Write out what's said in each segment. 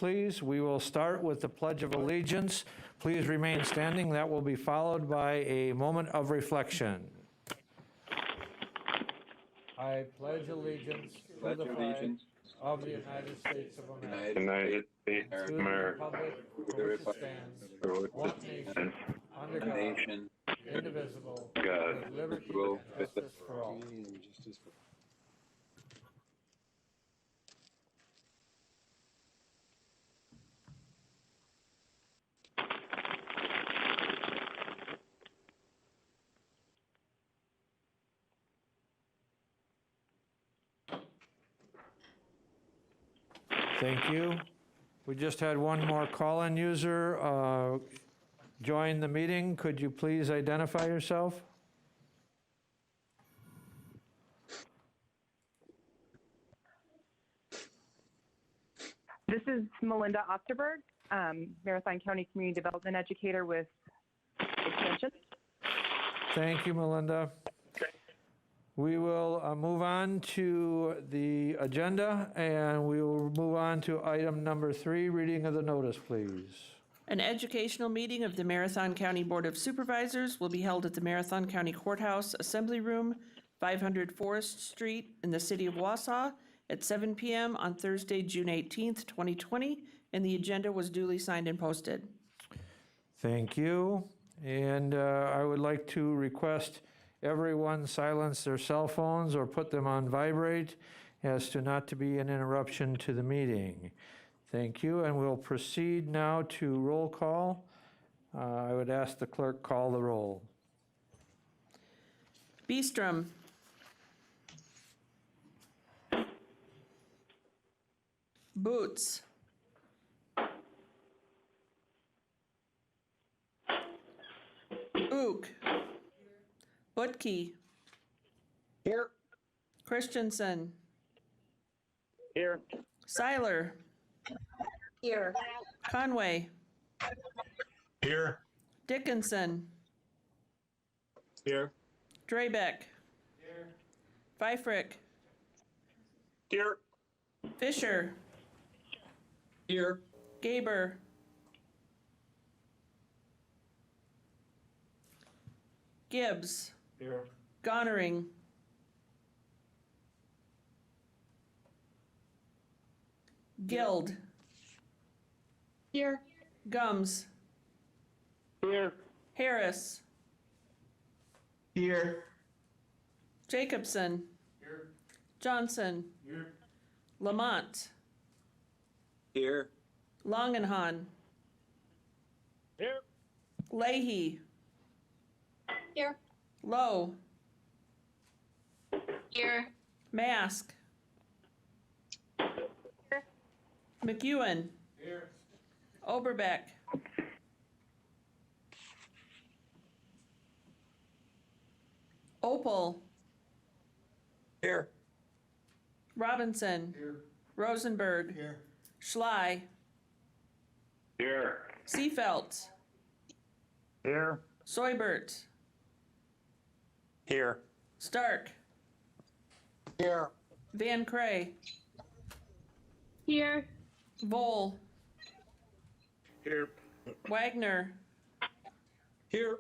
please. We will start with the Pledge of Allegiance. Please remain standing. That will be followed by a moment of reflection. I pledge allegiance to the flag of the United States of America, United States and of to the America, republic for which it stands, for which one it nation, stands, under one God, nation, indivisible, God, with liberty indivisible, and justice for all. Thank you. We just had one more call-in user join the meeting. Could you please identify yourself? This is Melinda Osterberg, Marathon County Community Development Educator with Extension. Thank you, Melinda. We will move on to the agenda, and we will move on to item number 3, reading of the notice, please. An educational meeting of the Marathon County Board of Supervisors will be held at the Marathon County Courthouse Assembly Room, 500 Forest Street in the city of Wausau at 7 p.m. on Thursday, June 18th, 2020, and the agenda was duly signed and posted. Thank you. And I would like to request everyone silence their cell phones or put them on vibrate as to not to be an interruption to the meeting. Thank you, and we'll proceed now to roll call. I would ask the clerk call the roll. Beestrom. Boots. Ook. Butke. Here. Christensen. Here. Seiler. Here. Conway. Here. Dickinson. Here. Drabeck. Here. Pfeifrick. Here. Fisher. Here. Gaber. Gibbs. Here. Gonnering. Guild. Here. Gums. Here. Harris. Here. Jacobson. Here. Johnson. Here. Lamont. Here. Longenhan. Here. Leahy. Here. Lowe. Here. Mask. McEwen. Here. Oberbeck. Opal. Here. Robinson. Here. Rosenberg. Here. Schley. Here. Seefelt. Here. Soibert. Here. Stark. Here. Van Cray. Here. Vole. Here. Wagner. Here.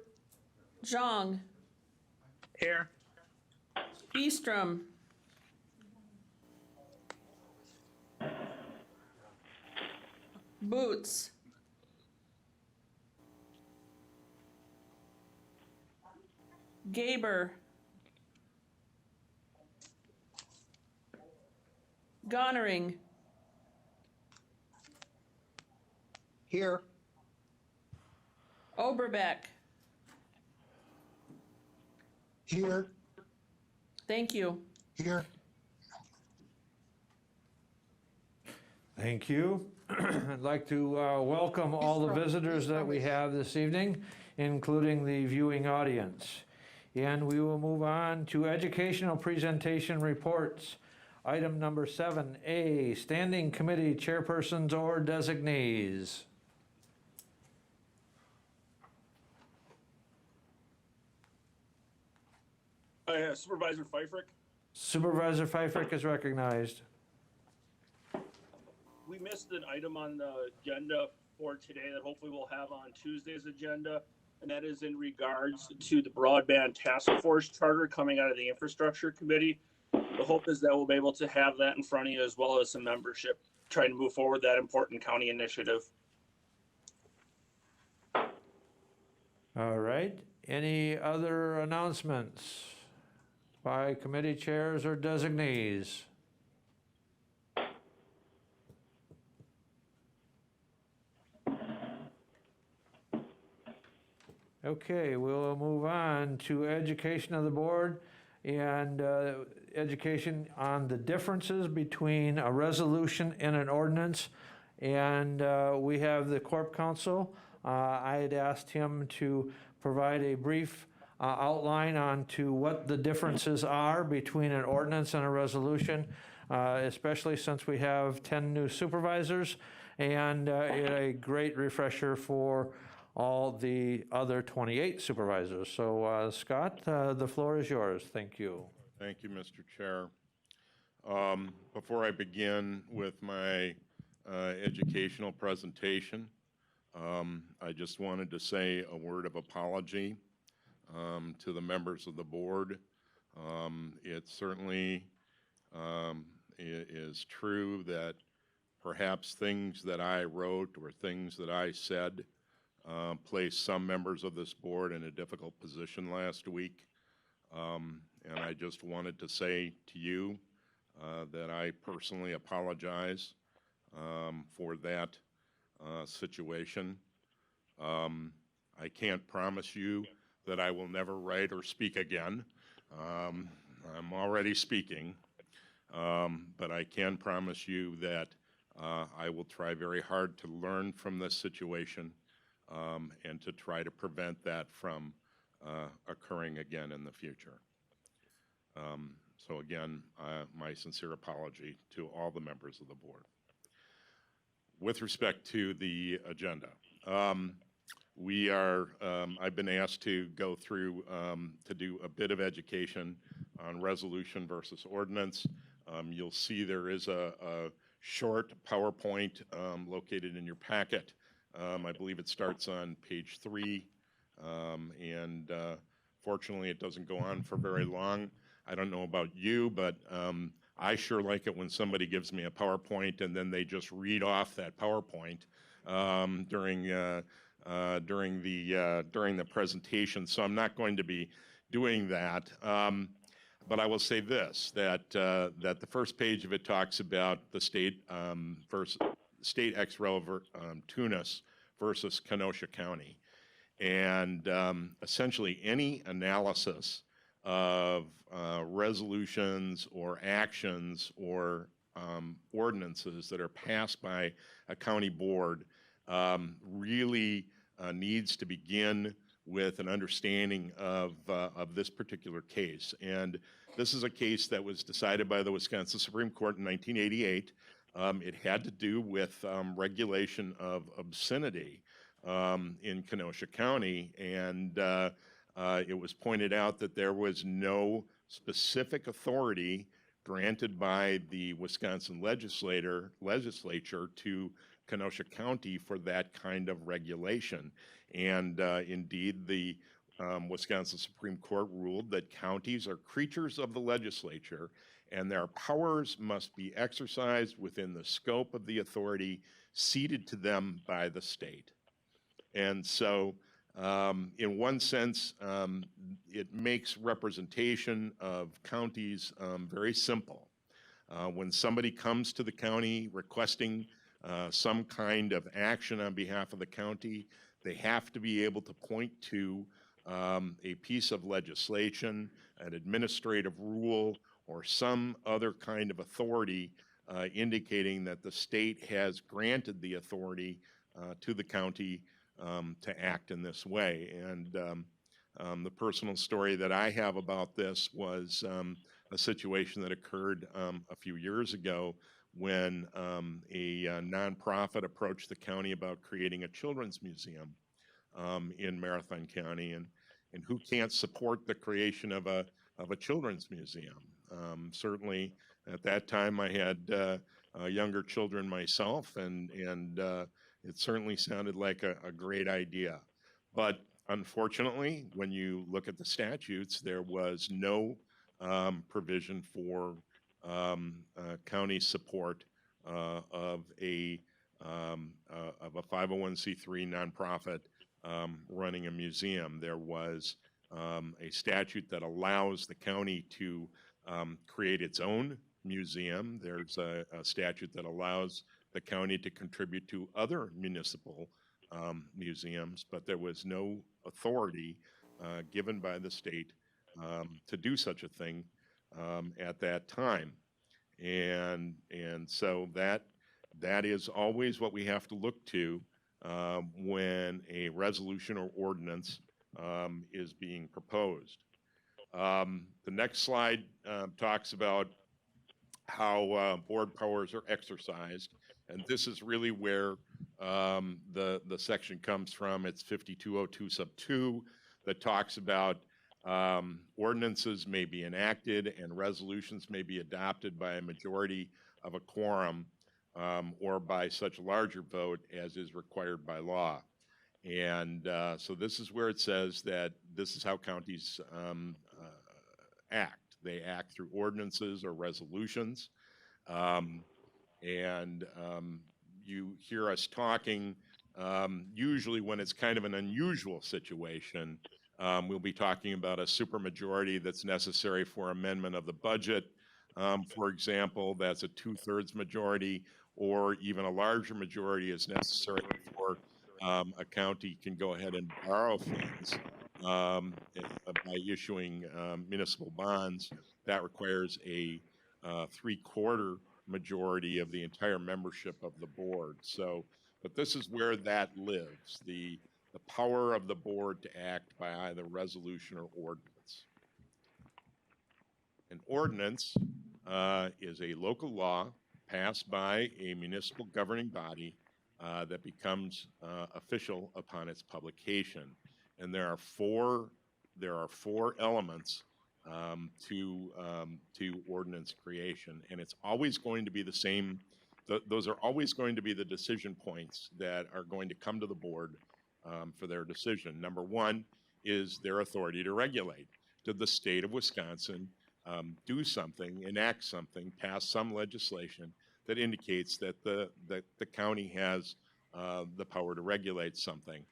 Zhang. Here. Beestrom. Boots. Gaber. Gonnering. Here. Oberbeck. Here. Thank you. Here. Thank you. I'd like to welcome all the visitors that we have this evening, including the viewing audience. And we will move on to educational presentation reports. Item number 7A, standing committee chairpersons or designees. Supervisor Pfeifrick. Supervisor Pfeifrick is recognized. we missed an item on the agenda for today that hopefully we'll have on Tuesday's agenda, and that is in regards to the broadband task force charter coming out of the infrastructure committee. The hope is that we'll be able to have that in front of you as well as some membership trying to move forward that important county initiative. All right. Any other announcements by committee chairs or designees? Okay, we'll move on to education of the board and education on the differences between a resolution and an ordinance. And we have the Corp Counsel. I had asked him to provide a brief outline on to what the differences are between an ordinance and a resolution, especially since we have 10 new supervisors, and a great refresher for all the other 28 supervisors. So Scott, the floor is yours. Thank you. Thank you, Mr. Chair. Before I begin with my educational presentation, I just wanted to say a word of apology to the members of the board. It certainly is true that perhaps things that I wrote or things that I said placed some members of this board in a difficult position last week. And I just wanted to say to you that I personally apologize for that situation. I can't promise you that I will never write or speak again. I'm already speaking, but I can promise you that I will try very hard to learn from this situation and to try to prevent that from occurring again in the future. So again, my sincere apology to all the members of the board. With respect to the agenda, I've been asked to go through to do a bit of education on resolution versus ordinance. You'll see there is a short PowerPoint located in your packet. I believe it starts on page 3, and fortunately it doesn't go on for very long. I don't know about you, but I sure like it when somebody gives me a PowerPoint and then they just read off that PowerPoint during the presentation. So I'm not going to be doing that. But I will say this, that the first page of it talks about the state ex rel Tunis versus Kenosha County. And essentially any analysis of resolutions or actions or ordinances that are passed by a county board really needs to begin with an understanding of this particular case. And this is a case that was decided by the Wisconsin Supreme Court in 1988. It had to do with regulation of obscenity in Kenosha County, and it was pointed out that there was no specific authority granted by the Wisconsin legislature to Kenosha County for that kind of regulation. And indeed, the Wisconsin Supreme Court ruled that counties are creatures of the legislature and their powers must be exercised within the scope of the authority ceded to them by the state. And so, in one sense, it makes representation of counties very simple. When somebody comes to the county requesting some kind of action on behalf of the county, they have to be able to point to a piece of legislation, an administrative rule, or some other kind of authority indicating that the state has granted the authority to the county to act in this way. And the personal story that I have about this was a situation that occurred a few years ago when a nonprofit approached the county about creating a children's museum in Marathon County, and who can't support the creation of a children's museum? Certainly at that time I had younger children myself, and it certainly sounded like a great idea. But unfortunately, when you look at the statutes, there was no provision for county support of a 501c3 nonprofit running a museum. There was a statute that allows the county to create its own museum. There's a statute that allows the county to contribute to other municipal museums, but there was no authority given by the state to do such a thing at that time. And so that is always what we have to look to when a resolution or ordinance is being proposed. The next slide talks about how board powers are exercised, and this is really where the section comes from. It's 5202 sub 2 that talks about ordinances may be enacted and resolutions may be adopted by a majority of a quorum or by such larger vote as is required by law. And so this is where it says that this is how counties act. They act through ordinances or resolutions. You hear us talking, usually when it's kind of an unusual situation, we'll be talking about a supermajority that's necessary for amendment of the budget. For example, that's a 2/3 majority, or even a larger majority is necessary before a county can go ahead and borrow funds by issuing municipal bonds. That requires a 3/4 majority of the entire membership of the board. So, but this is where that lives, the power of the board to act by either resolution or ordinance. An ordinance is a local law passed by a municipal governing body that becomes official upon its publication. And there are four elements to ordinance creation, and it's always going to be the same. Those are always going to be the decision points that are going to come to the board for their decision. Number one is their authority to regulate. Did the state of Wisconsin do something, enact something, pass some legislation that indicates that the county has the power to regulate something?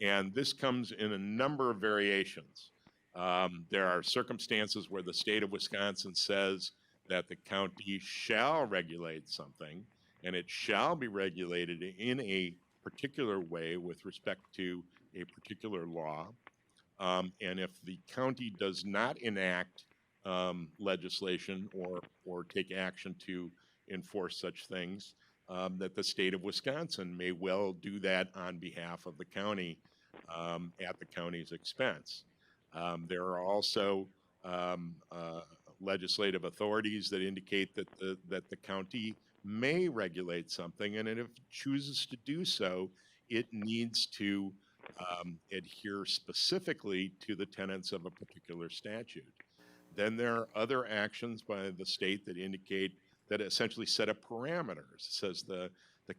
And this comes in a number of variations. There are circumstances where the state of Wisconsin says that the county shall regulate something, and it shall be regulated in a particular way with respect to a particular law. And if the county does not enact legislation or take action to enforce such things, that the state of Wisconsin may well do that on behalf of the county at the county's expense. There are also legislative authorities that indicate that the county may regulate something, and if it chooses to do so, it needs to adhere specifically to the tenets of a particular statute. Then there are other actions by the state that indicate that essentially set up parameters. It says the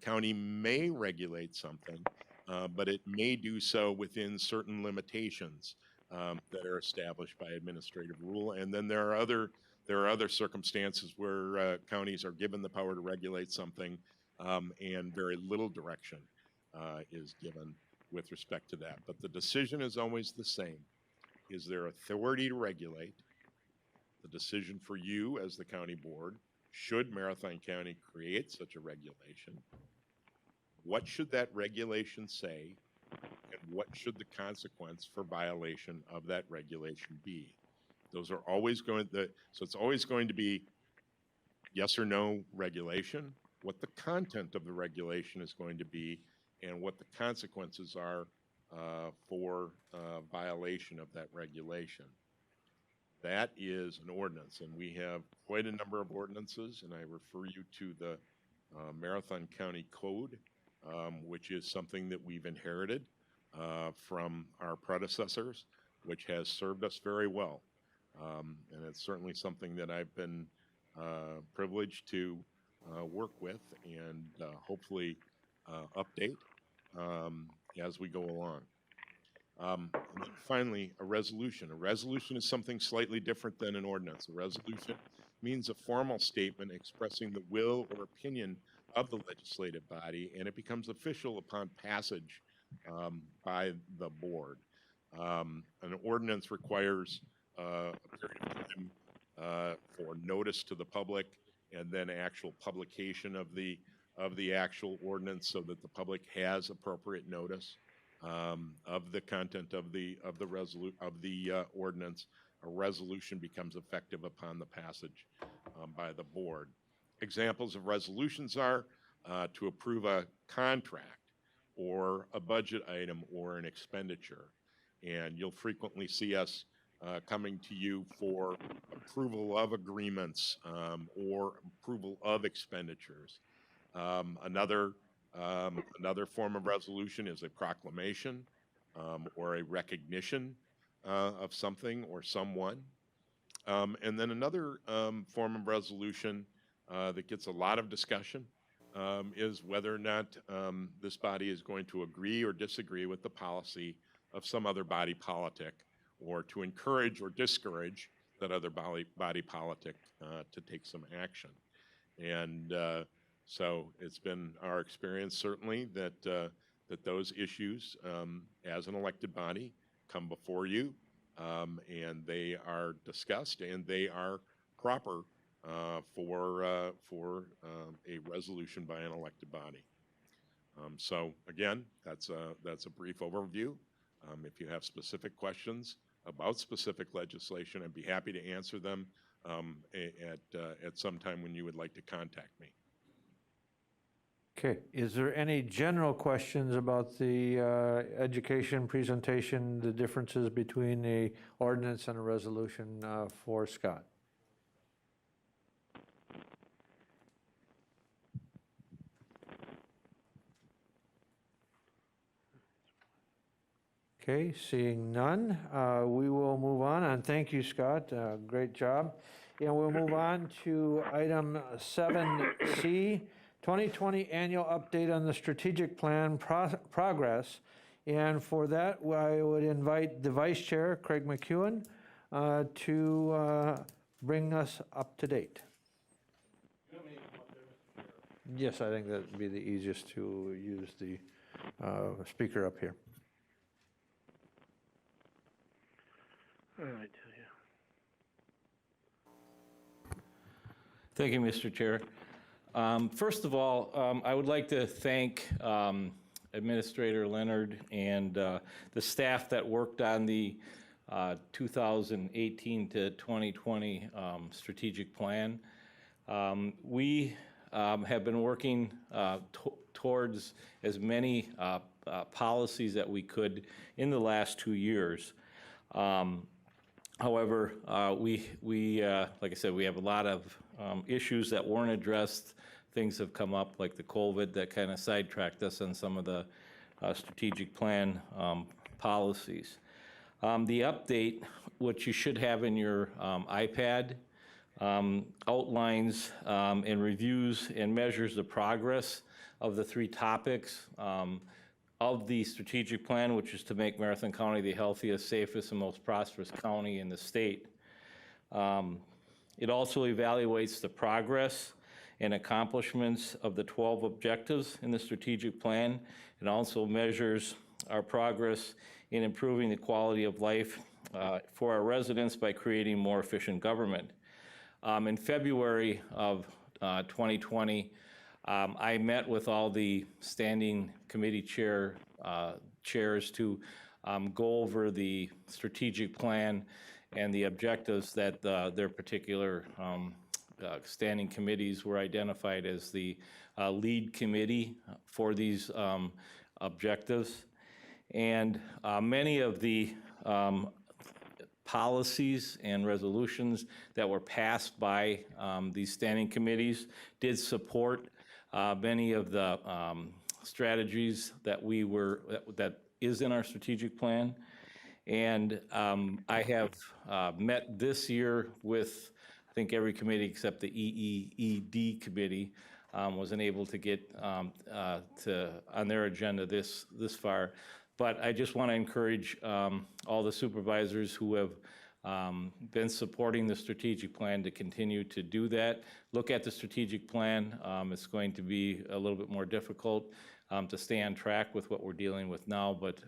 county may regulate something, but it may do so within certain limitations that are established by administrative rule. And then there are other circumstances where counties are given the power to regulate something, and very little direction is given with respect to that. But the decision is always the same. Is there authority to regulate? The decision for you as the county board: should Marathon County create such a regulation? What should that regulation say? And what should the consequence for violation of that regulation be? Those are always going to, so it's always going to be yes or no regulation, what the content of the regulation is going to be, and what the consequences are for violation of that regulation. That is an ordinance, and we have quite a number of ordinances, and I refer you to the Marathon County Code, which is something that we've inherited from our predecessors, which has served us very well. And it's certainly something that I've been privileged to work with and hopefully update as we go along. And then finally, a resolution. A resolution is something slightly different than an ordinance. A resolution means a formal statement expressing the will or opinion of the legislative body, and it becomes official upon passage by the board. An ordinance requires a period of time for notice to the public and then actual publication of the actual ordinance so that the public has appropriate notice of the content of the ordinance. A resolution becomes effective upon the passage by the board. Examples of resolutions are to approve a contract or a budget item or an expenditure. And you'll frequently see us coming to you for approval of agreements or approval of expenditures. Another form of resolution is a proclamation or a recognition of something or someone. And then another form of resolution that gets a lot of discussion is whether or not this body is going to agree or disagree with the policy of some other body politic, or to encourage or discourage that other body politic to take some action. And so it's been our experience, certainly, that those issues, as an elected body, come before you, and they are discussed, and they are proper for a resolution by an elected body. So again, that's a brief overview. If you have specific questions about specific legislation, I'd be happy to answer them at some time when you would like to contact me. Okay, is there any general questions about the education presentation, the differences between the ordinance and a resolution for Scott? Okay, seeing none, we will move on, and thank you, Scott, great job. And we'll move on to item 7C, 2020 Annual Update on the Strategic Plan Progress. And for that, I would invite the Vice Chair, Craig McEwen, to bring us up to date. Yes, I think that'd be the easiest to use the speaker up here. I tell you. Thank you, Mr. Chair. First of all, I would like to thank Administrator Leonard and the staff that worked on the 2018 to 2020 strategic plan. We have been working towards as many policies that we could in the last 2 years. However, like I said, we have a lot of issues that weren't addressed. Things have come up like the COVID that kind of sidetracked us on some of the strategic plan policies. The update, which you should have in your iPad, outlines and reviews and measures the progress of the 3 topics of the strategic plan, which is to make Marathon County the healthiest, safest, and most prosperous county in the state. It also evaluates the progress and accomplishments of the 12 objectives in the strategic plan. It also measures our progress in improving the quality of life for our residents by creating more efficient government. In February of 2020, I met with all the standing committee chairs to go over the strategic plan and the objectives that their particular standing committees were identified as the lead committee for these objectives. And many of the policies and resolutions that were passed by these standing committees did support many of the strategies that that is in our strategic plan. And I have met this year with, I think, every committee except the EEED committee wasn't able to get on their agenda this far. But I just want to encourage all the supervisors who have been supporting the strategic plan to continue to do that. Look at the strategic plan. It's going to be a little bit more difficult to stay on track with what we're dealing with now. But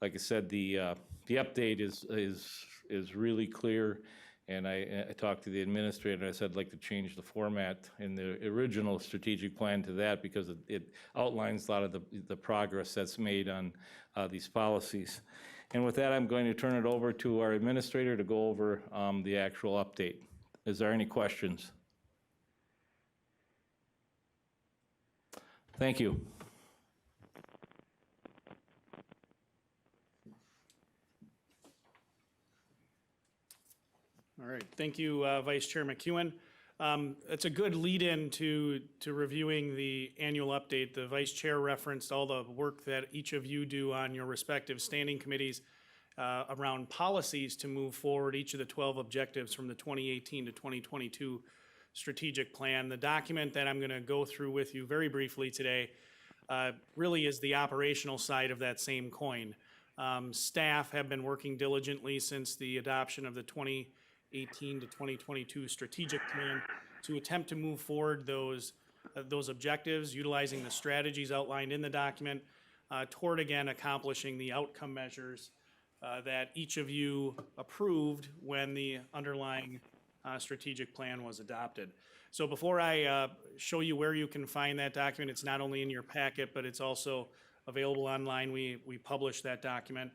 like I said, the update is really clear. And I talked to the administrator, and I said I'd like to change the format in the original strategic plan to that because it outlines a lot of the progress that's made on these policies. And with that, I'm going to turn it over to our administrator to go over the actual update. Is there any questions? Thank you. All right, thank you, Vice Chair McEwen. It's a good lead-in to reviewing the annual update. The Vice Chair referenced all the work that each of you do on your respective standing committees around policies to move forward each of the 12 objectives from the 2018 to 2022 strategic plan. The document that I'm going to go through with you very briefly today really is the operational side of that same coin. Staff have been working diligently since the adoption of the 2018 to 2022 strategic plan to attempt to move forward those objectives, utilizing the strategies outlined in the document toward, again, accomplishing the outcome measures that each of you approved when the underlying strategic plan was adopted. So before I show you where you can find that document, it's not only in your packet, but it's also available online. We published that document.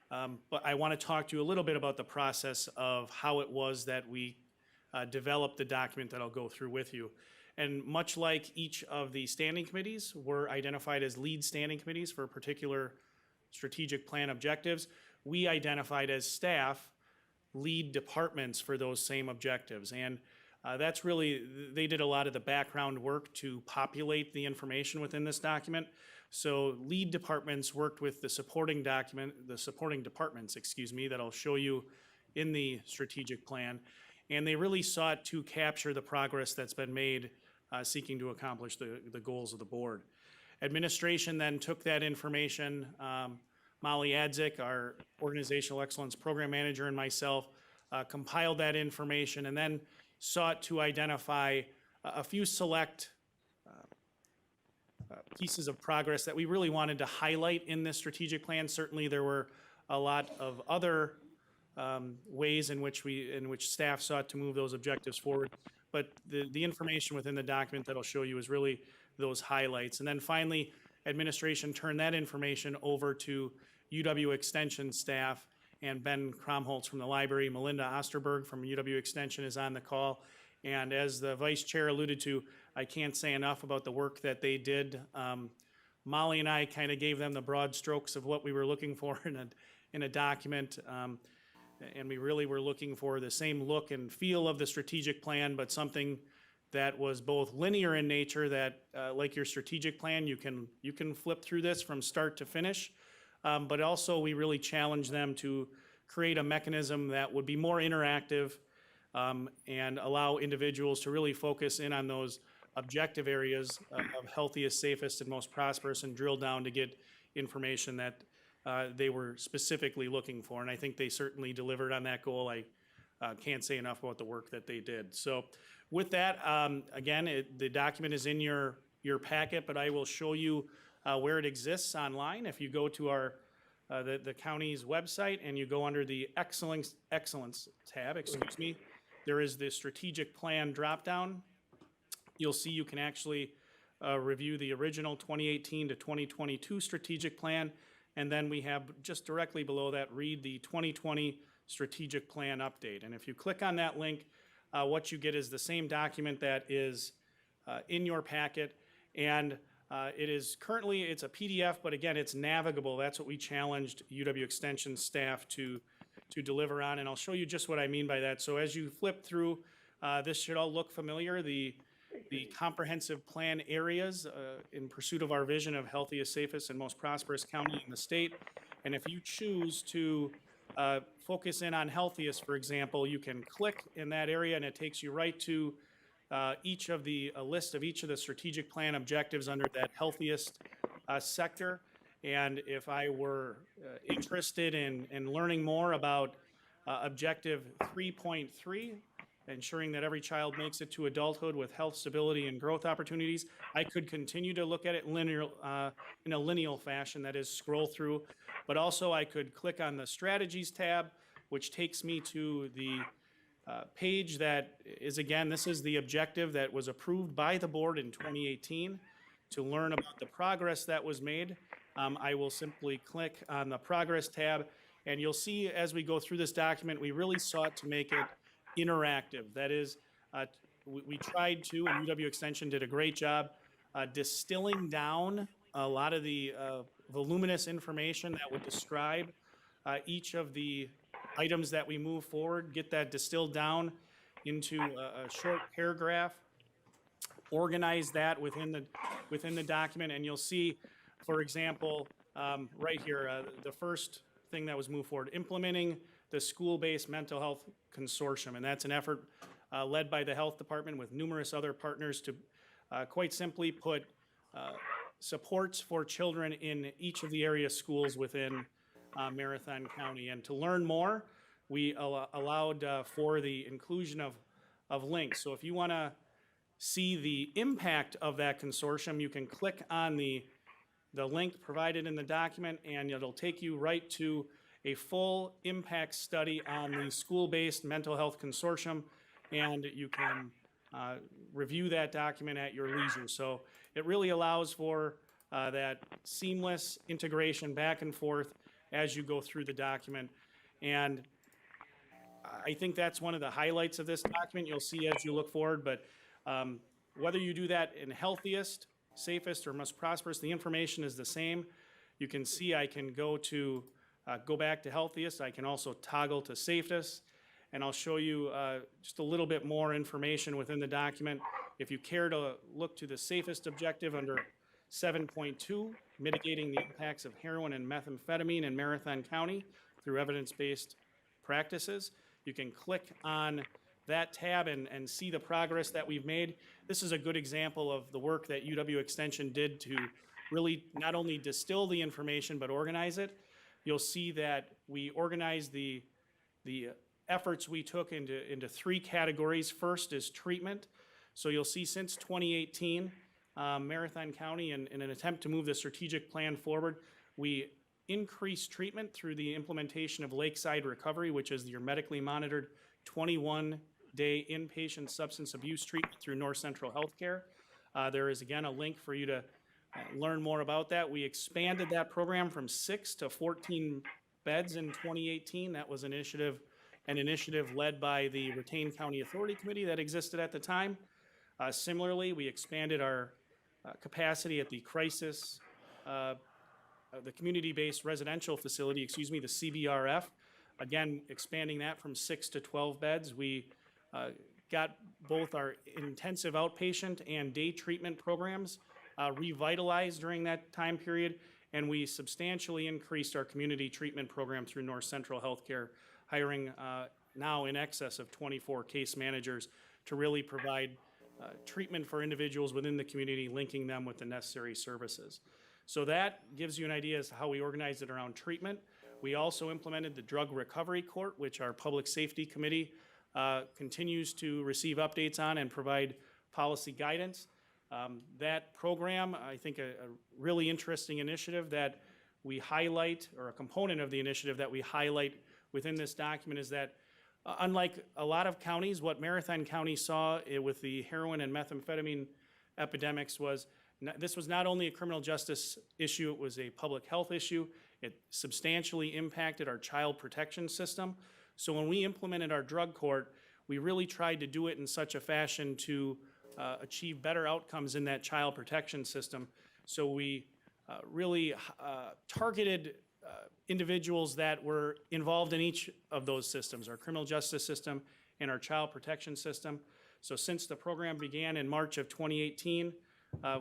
But I want to talk to you a little bit about the process of how it was that we developed the document that I'll go through with you. And much like each of the standing committees were identified as lead standing committees for particular strategic plan objectives, we identified as staff lead departments for those same objectives. And that's really, they did a lot of the background work to populate the information within this document. So lead departments worked with the supporting departments, that I'll show you in the strategic plan. And they really sought to capture the progress that's been made seeking to accomplish the goals of the board. Administration then took that information, Molly Adzik, our Organizational Excellence Program Manager, and myself compiled that information and then sought to identify a few select pieces of progress that we really wanted to highlight in this strategic plan. Certainly there were a lot of other ways in which staff sought to move those objectives forward, but the information within the document that I'll show you is really those highlights. And then finally, administration turned that information over to UW Extension staff and Ben Kromholtz from the library. Melinda Osterberg from UW Extension is on the call. And as the vice chair alluded to, I can't say enough about the work that they did. Molly and I kind of gave them the broad strokes of what we were looking for in a document. And we really were looking for the same look and feel of the strategic plan, but something that was both linear in nature, that like your strategic plan, you can flip through this from start to finish. But also we really challenged them to create a mechanism that would be more interactive and allow individuals to really focus in on those objective areas of healthiest, safest, and most prosperous, and drill down to get information that they were specifically looking for. And I think they certainly delivered on that goal. I can't say enough about the work that they did. So with that, again, the document is in your packet, but I will show you where it exists online. If you go to the county's website and you go under the excellence tab, there is the strategic plan dropdown. You'll see you can actually review the original 2018 to 2022 strategic plan, and then we have just directly below that, read the 2020 strategic plan update. And if you click on that link, what you get is the same document that is in your packet, and it's a PDF, but again, it's navigable. That's what we challenged UW Extension staff to deliver on, and I'll show you just what I mean by that. So as you flip through, this should all look familiar. The comprehensive plan areas in pursuit of our vision of healthiest, safest, and most prosperous county in the state. And if you choose to focus in on healthiest, for example, you can click in that area and it takes you right to a list of each of the strategic plan objectives under that healthiest sector. And if I were interested in learning more about objective 3.3, ensuring that every child makes it to adulthood with health, stability, and growth opportunities, I could continue to look at it in a lineal fashion, that is, scroll through. But also I could click on the strategies tab, which takes me to the page that is, again, this is the objective that was approved by the board in 2018. To learn about the progress that was made, I will simply click on the progress tab, and you'll see as we go through this document, we really sought to make it interactive. That is, we tried to, and UW Extension did a great job distilling down a lot of the voluminous information that would describe each of the items that we move forward, get that distilled down into a short paragraph, organize that within the document, and you'll see, for example, right here, the first thing that was moved forward, implementing the school-based mental health consortium, and that's an effort led by the health department with numerous other partners to quite simply put supports for children in each of the area schools within Marathon County. And to learn more, we allowed for the inclusion of links. So if you want to see the impact of that consortium, you can click on the link provided in the document, and it'll take you right to a full impact study on the school-based mental health consortium, and you can review that document at your leisure. So it really allows for that seamless integration back and forth as you go through the document. And I think that's one of the highlights of this document you'll see as you look forward. But whether you do that in healthiest, safest, or most prosperous, the information is the same. You can see I can go back to healthiest. I can also toggle to safest. And I'll show you just a little bit more information within the document. If you care to look to the safest objective under 7.2, mitigating the impacts of heroin and methamphetamine in Marathon County through evidence-based practices, you can click on that tab and see the progress that we've made. This is a good example of the work that UW Extension did to really not only distill the information but organize it. You'll see that we organized the efforts we took into three categories. First is treatment. So you'll see since 2018, Marathon County, in an attempt to move the strategic plan forward, we increased treatment through the implementation of Lakeside Recovery, which is your medically monitored 21-day inpatient substance abuse treatment through North Central Healthcare. There is, again, a link for you to learn more about that. We expanded that program from 6 to 14 beds in 2018. That was an initiative led by the Retained County Authority Committee that existed at the time. Similarly, we expanded our capacity at the crisis, the community-based residential facility, the CBRF. Again, expanding that from 6 to 12 beds. We got both our intensive outpatient and day treatment programs revitalized during that time period, and we substantially increased our community treatment program through North Central Healthcare, hiring now in excess of 24 case managers to really provide treatment for individuals within the community, linking them with the necessary services. So that gives you an idea as to how we organized it around treatment. We also implemented the Drug Recovery Court, which our Public Safety Committee continues to receive updates on and provide policy guidance. That program, I think a really interesting initiative that we highlight, or a component of the initiative that we highlight within this document, is that unlike a lot of counties, what Marathon County saw with the heroin and methamphetamine epidemics was this was not only a criminal justice issue, it was a public health issue. It substantially impacted our child protection system. So when we implemented our drug court, we really tried to do it in such a fashion to achieve better outcomes in that child protection system. So we really targeted individuals that were involved in each of those systems, our criminal justice system and our child protection system. So since the program began in March of 2018,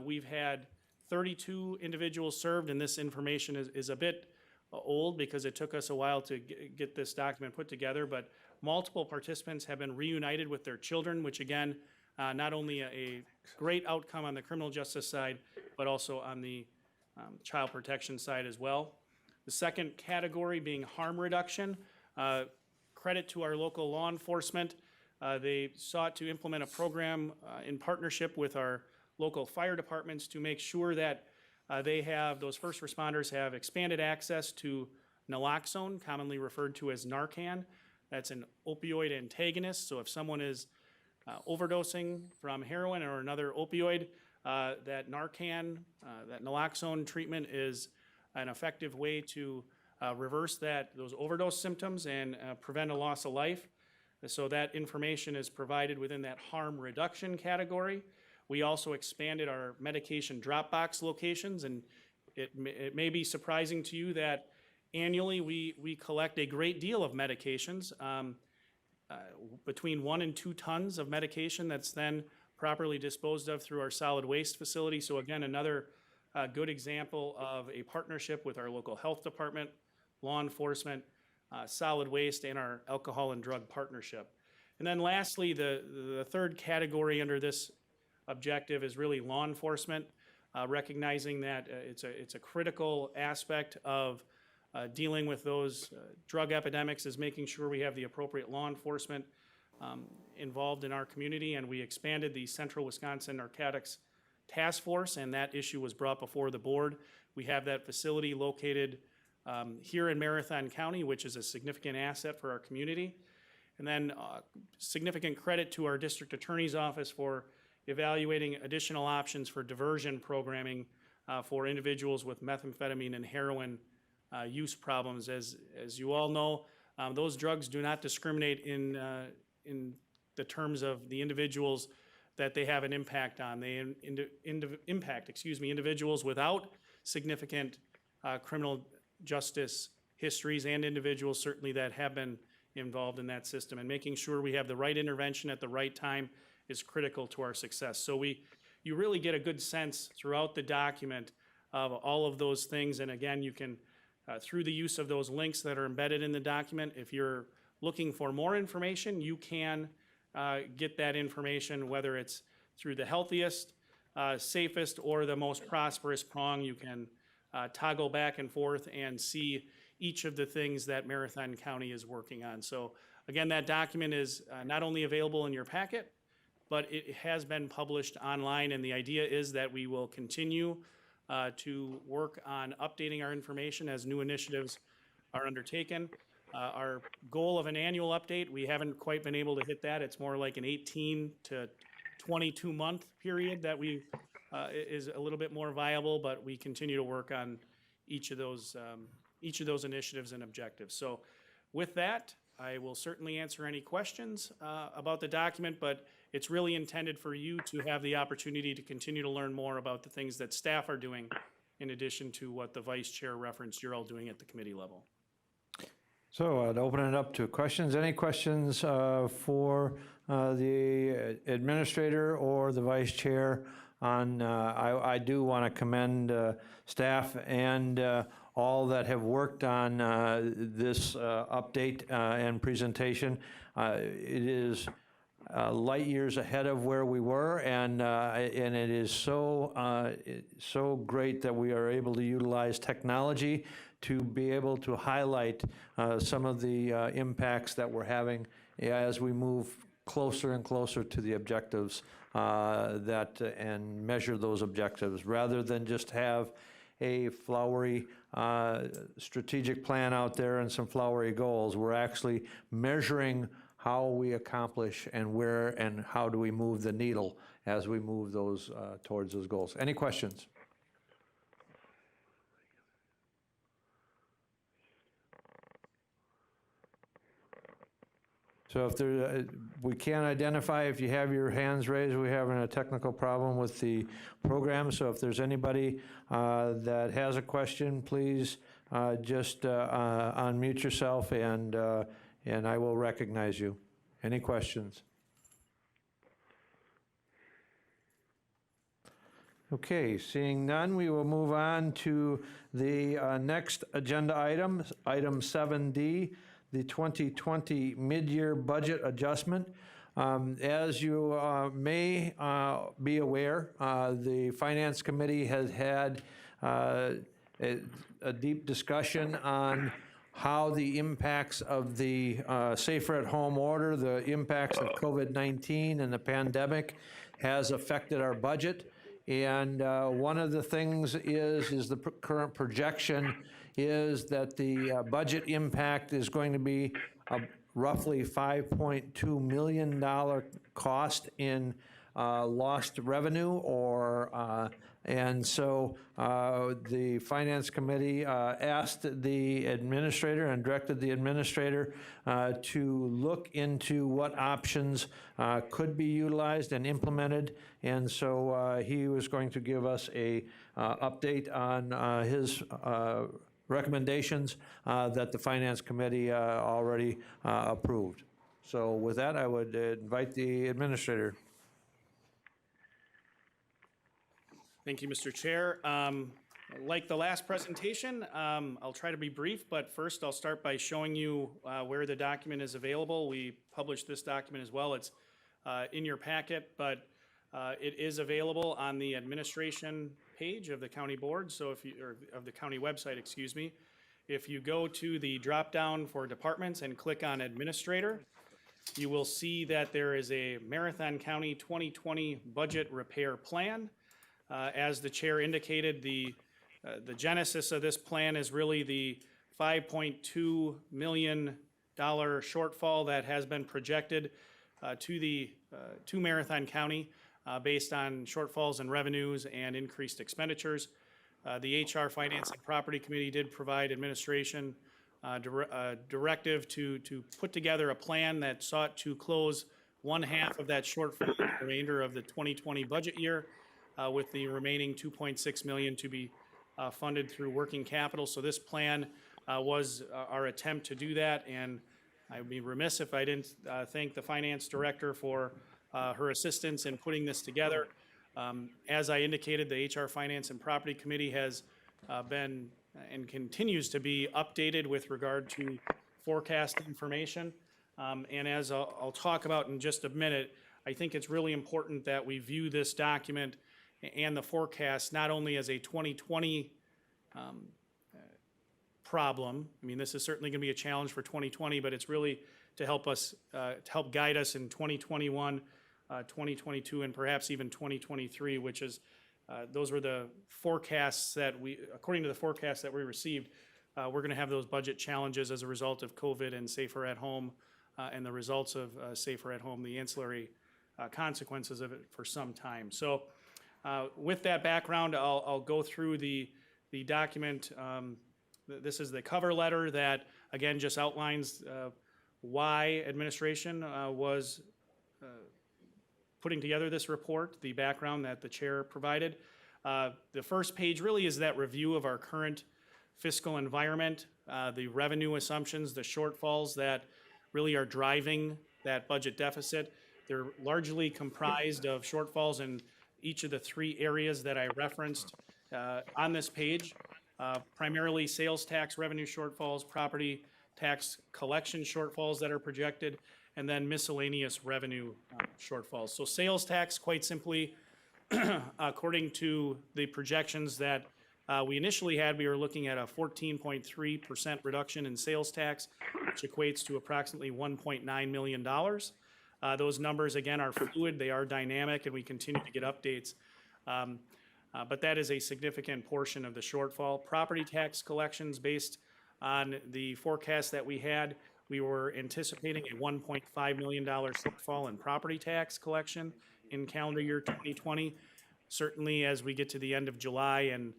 we've had 32 individuals served, and this information is a bit old because it took us a while to get this document put together, but multiple participants have been reunited with their children, which again not only a great outcome on the criminal justice side, but also on the child protection side as well. The second category being harm reduction. Credit to our local law enforcement. They sought to implement a program in partnership with our local fire departments to make sure that those first responders have expanded access to naloxone, commonly referred to as Narcan. That's an opioid antagonist. So if someone is overdosing from heroin or another opioid, that Narcan, that naloxone treatment is an effective way to reverse those overdose symptoms and prevent a loss of life. So that information is provided within that harm reduction category. We also expanded our medication drop box locations, and it may be surprising to you that annually we collect a great deal of medications, between 1 and 2 tons of medication that's then properly disposed of through our solid waste facility. So again, another good example of a partnership with our local health department, law enforcement, solid waste, and our alcohol and drug partnership. And then lastly, the third category under this objective is really law enforcement, recognizing that it's a critical aspect of dealing with those drug epidemics, is making sure we have the appropriate law enforcement involved in our community. And we expanded the Central Wisconsin Narcotics Task Force, and that issue was brought before the board. We have that facility located here in Marathon County, which is a significant asset for our community. And then significant credit to our district attorney's office for evaluating additional options for diversion programming for individuals with methamphetamine and heroin use problems. As you all know, those drugs do not discriminate in the terms of the individuals that they have an impact on. They impact individuals without significant criminal justice histories and individuals certainly that have been involved in that system. And making sure we have the right intervention at the right time is critical to our success. So you really get a good sense throughout the document of all of those things. And again, you can, through the use of those links that are embedded in the document, if you're looking for more information, you can get that information, whether it's through the healthiest, safest, or the most prosperous prong. You can toggle back and forth and see each of the things that Marathon County is working on. So again, that document is not only available in your packet, but it has been published online, and the idea is that we will continue to work on updating our information as new initiatives are undertaken. Our goal of an annual update, we haven't quite been able to hit that. It's more like an 18 to 22 month period that is a little bit more viable, but we continue to work on each of those initiatives and objectives. So with that, I will certainly answer any questions about the document, but it's really intended for you to have the opportunity to continue to learn more about the things that staff are doing, in addition to what the vice chair referenced you're all doing at the committee level. So I'd open it up to questions. Any questions for the administrator or the vice chair on, I do want to commend staff and all that have worked on this update and presentation. It is light years ahead of where we were, and it is so great that we are able to utilize technology to be able to highlight some of the impacts that we're having as we move closer and closer to the objectives and measure those objectives, rather than just have a flowery strategic plan out there and some flowery goals. We're actually measuring how we accomplish and where and how do we move the needle as we move those towards those goals. Any questions? So if there, we can't identify if you have your hands raised, we're having a technical problem with the program. So if there's anybody that has a question, please just unmute yourself and I will recognize you. Any questions? Okay, seeing none, we will move on to the next agenda item, item 7D, the 2020 mid-year budget adjustment. As you may be aware, the Finance Committee has had a deep discussion on how the impacts of the Safer at Home order, the impacts of COVID-19 and the pandemic has affected our budget. And one of the things is the current projection is that the budget impact is going to be roughly $5.2 million cost in lost revenue, or and so the Finance Committee asked the administrator and directed the administrator to look into what options could be utilized and implemented. And so he was going to give us a update on his recommendations that the Finance Committee already approved. So with that, I would invite the administrator. Thank you, Mr. Chair. Like the last presentation, I'll try to be brief, but first I'll start by showing you where the document is available. We published this document as well. It's in your packet, but it is available on the administration page of the county board. So if you, or of the county website, excuse me, if you go to the drop-down for departments and click on administrator, you will see that there is a Marathon County 2020 budget repair plan. As the chair indicated, the genesis of this plan is really the $5.2 million shortfall that has been projected to Marathon County based on shortfalls in revenues and increased expenditures. The HR Finance and Property Committee did provide administration directive to put together a plan that sought to close one half of that shortfall for the remainder of the 2020 budget year, with the remaining $2.6 million to be funded through working capital. So this plan was our attempt to do that, and I would be remiss if I didn't thank the finance director for her assistance in putting this together. As I indicated, the HR Finance and Property Committee has been and continues to be updated with regard to forecast information. And as I'll talk about in just a minute, I think it's really important that we view this document and the forecast not only as a 2020 problem. I mean, this is certainly going to be a challenge for 2020, but it's really to help us, to help guide us in 2021, 2022, and perhaps even 2023, which is, those were the forecasts that we, according to the forecasts that we received, we're going to have those budget challenges as a result of COVID and Safer at Home, and the results of Safer at Home, the ancillary consequences of it for some time. So with that background, I'll go through the document. This is the cover letter that, again, just outlines why administration was putting together this report, the background that the chair provided. The first page really is that review of our current fiscal environment, the revenue assumptions, the shortfalls that really are driving that budget deficit. They're largely comprised of shortfalls in each of the three areas that I referenced on this page. Primarily sales tax revenue shortfalls, property tax collection shortfalls that are projected, and then miscellaneous revenue shortfalls. So sales tax, quite simply, according to the projections that we initially had, we were looking at a 14.3% reduction in sales tax, which equates to approximately $1.9 million. Those numbers, again, are fluid, they are dynamic, and we continue to get updates. But that is a significant portion of the shortfall. Property tax collections, based on the forecast that we had, we were anticipating a $1.5 million shortfall in property tax collection in calendar year 2020. Certainly, as we get to the end of July and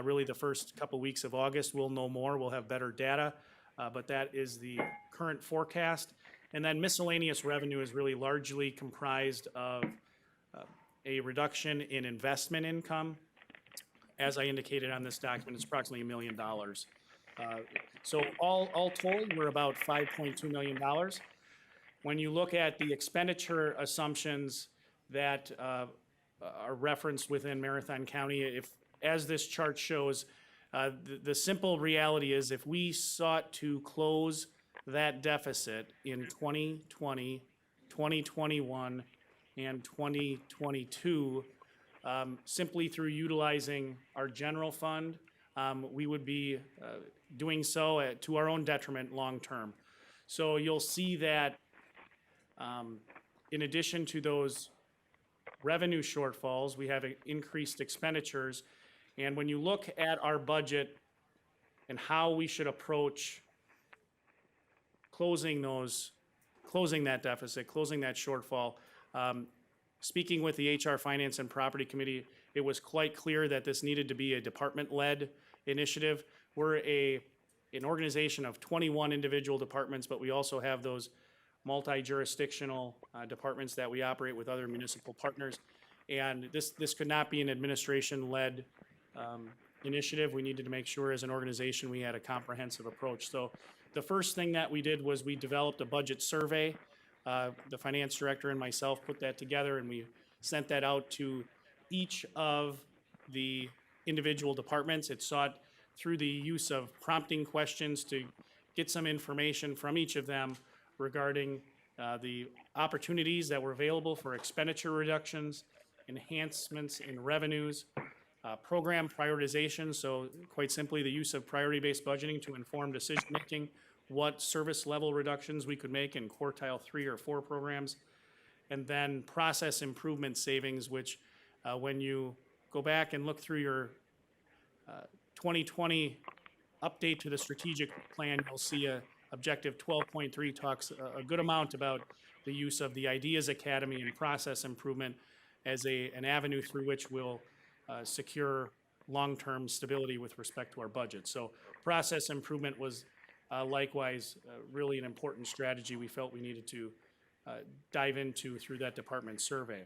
really the first couple weeks of August, we'll know more, we'll have better data, but that is the current forecast. And then miscellaneous revenue is really largely comprised of a reduction in investment income. As I indicated on this document, it's approximately $1 million. So all told, we're about $5.2 million. When you look at the expenditure assumptions that are referenced within Marathon County, as this chart shows, the simple reality is if we sought to close that deficit in 2020 2021, and 2022, simply through utilizing our general fund. We would be doing so to our own detriment long-term. So you'll see that in addition to those revenue shortfalls, we have increased expenditures. And when you look at our budget and how we should approach closing that deficit, closing that shortfall, speaking with the HR Finance and Property Committee, it was quite clear that this needed to be a department-led initiative. We're an organization of 21 individual departments, but we also have those multi-jurisdictional departments that we operate with other municipal partners. And this could not be an administration-led initiative. We needed to make sure as an organization we had a comprehensive approach. So the first thing that we did was we developed a budget survey. The finance director and myself put that together, and we sent that out to each of the individual departments. It sought through the use of prompting questions to get some information from each of them regarding the opportunities that were available for expenditure reductions, enhancements in revenues, program prioritization, so quite simply the use of priority-based budgeting to inform decision-making, what service level reductions we could make in quartile 3 or 4 programs, and then process improvement savings, which when you go back and look through your 2020 update to the strategic plan, you'll see objective 12.3 talks a good amount about the use of the Ideas Academy and process improvement as an avenue through which we'll secure long-term stability with respect to our budget. So process improvement was likewise really an important strategy we felt we needed to dive into through that department survey.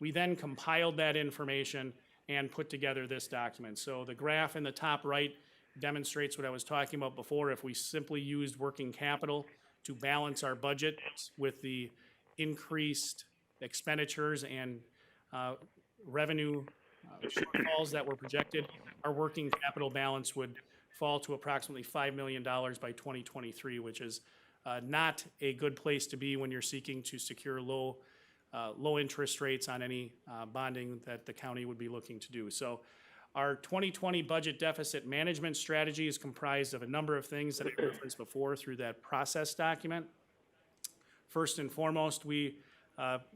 We then compiled that information and put together this document. So the graph in the top right demonstrates what I was talking about before. If we simply used working capital to balance our budget with the increased expenditures and revenue shortfalls that were projected, our working capital balance would fall to approximately $5 million by 2023, which is not a good place to be when you're seeking to secure low interest rates on any bonding that the county would be looking to do. So our 2020 budget deficit management strategy is comprised of a number of things that I referenced before through that process document. First and foremost,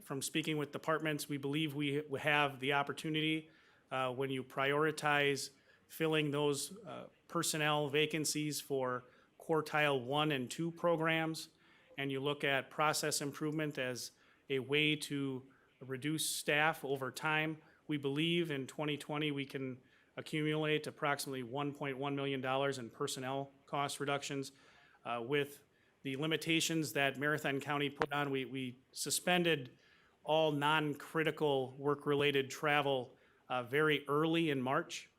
from speaking with departments, we believe we have the opportunity when you prioritize filling those personnel vacancies for quartile 1 and 2 programs, and you look at process improvement as a way to reduce staff over time. We believe in 2020 we can accumulate approximately $1.1 million in personnel cost reductions. With the limitations that Marathon County put on, we suspended all non-critical work-related travel very early in March.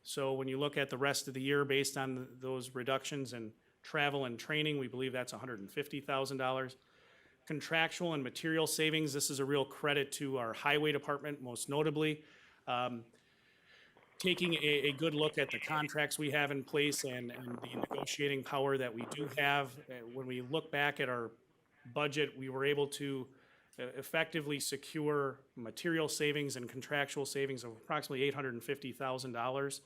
So when you look at the rest of the year based on those reductions in travel and training, we believe that's $150,000. Contractual and material savings, this is a real credit to our highway department, most notably. Taking a good look at the contracts we have in place and the negotiating power that we do have. When we look back at our budget, we were able to effectively secure material savings and contractual savings of approximately $850,000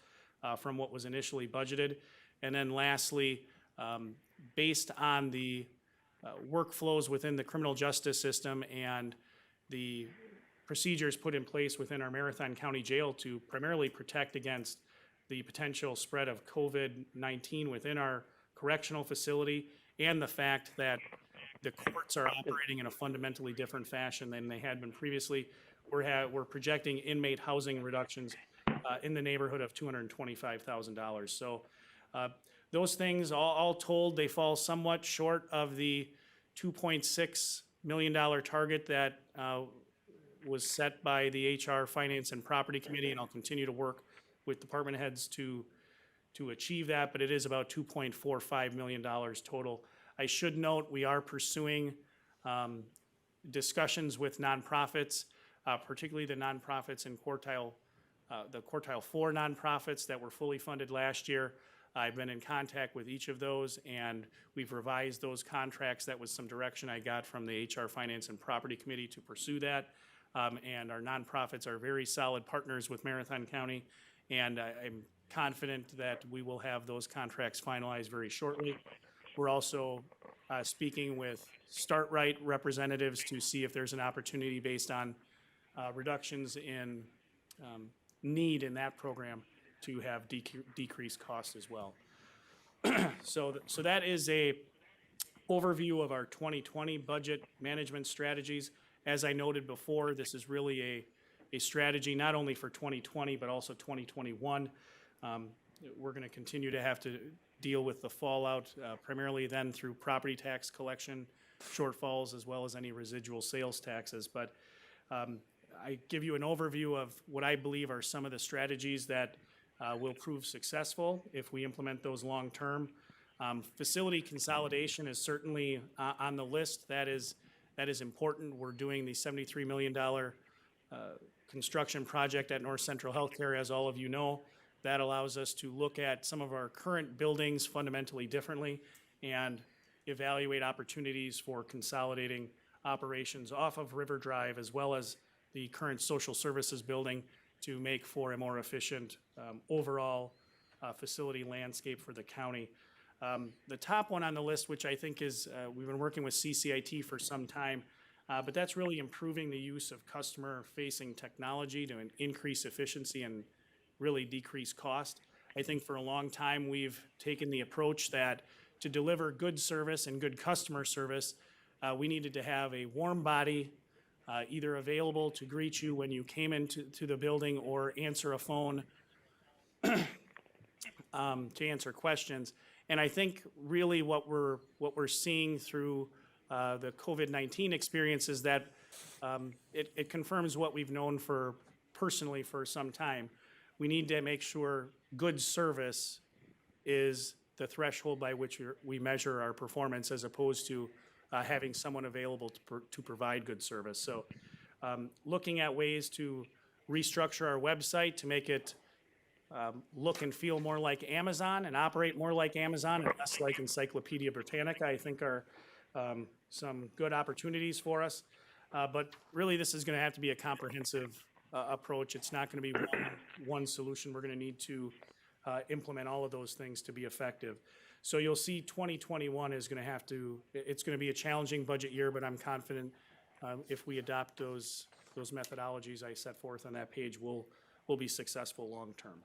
from what was initially budgeted. And then lastly, based on the workflows within the criminal justice system and the procedures put in place within our Marathon County Jail to primarily protect against the potential spread of COVID-19 within our correctional facility, and the fact that the courts are operating in a fundamentally different fashion than they had been previously, we're projecting inmate housing reductions in the neighborhood of $225,000. So those things, all told, they fall somewhat short of the $2.6 million target that was set by the HR Finance and Property Committee, and I'll continue to work with department heads to achieve that, but it is about $2.45 million total. I should note we are pursuing discussions with nonprofits, particularly the nonprofits in the quartile 4 nonprofits that were fully funded last year. I've been in contact with each of those, and we've revised those contracts. That was some direction I got from the HR Finance and Property Committee to pursue that. And our nonprofits are very solid partners with Marathon County, and I'm confident that we will have those contracts finalized very shortly. We're also speaking with StartRight representatives to see if there's an opportunity based on reductions in need in that program to have decreased costs as well. So that is a overview of our 2020 budget management strategies. As I noted before, this is really a strategy not only for 2020, but also 2021. We're going to continue to have to deal with the fallout, primarily then through property tax collection shortfalls, as well as any residual sales taxes. But I give you an overview of what I believe are some of the strategies that will prove successful if we implement those long-term. Facility consolidation is certainly on the list. That is important. We're doing the $73 million construction project at North Central Healthcare, as all of you know. That allows us to look at some of our current buildings fundamentally differently and evaluate opportunities for consolidating operations off of River Drive, as well as the current social services building, to make for a more efficient overall facility landscape for the county. The top one on the list, which I think is, we've been working with CCIT for some time, but that's really improving the use of customer-facing technology to increase efficiency and really decrease cost. I think for a long time, we've taken the approach that to deliver good service and good customer service, we needed to have a warm body either available to greet you when you came into the building or answer a phone to answer questions. And I think really what we're seeing through the COVID-19 experience is that it confirms what we've known personally for some time. We need to make sure good service is the threshold by which we measure our performance, as opposed to having someone available to provide good service. So looking at ways to restructure our website to make it look and feel more like Amazon and operate more like Amazon and less like Encyclopedia Britannica, I think are some good opportunities for us. But really, this is going to have to be a comprehensive approach. It's not going to be one solution. We're going to need to implement all of those things to be effective. So you'll see 2021 is going to have to, it's going to be a challenging budget year, but I'm confident if we adopt those methodologies I set forth on that page, we'll be successful long-term.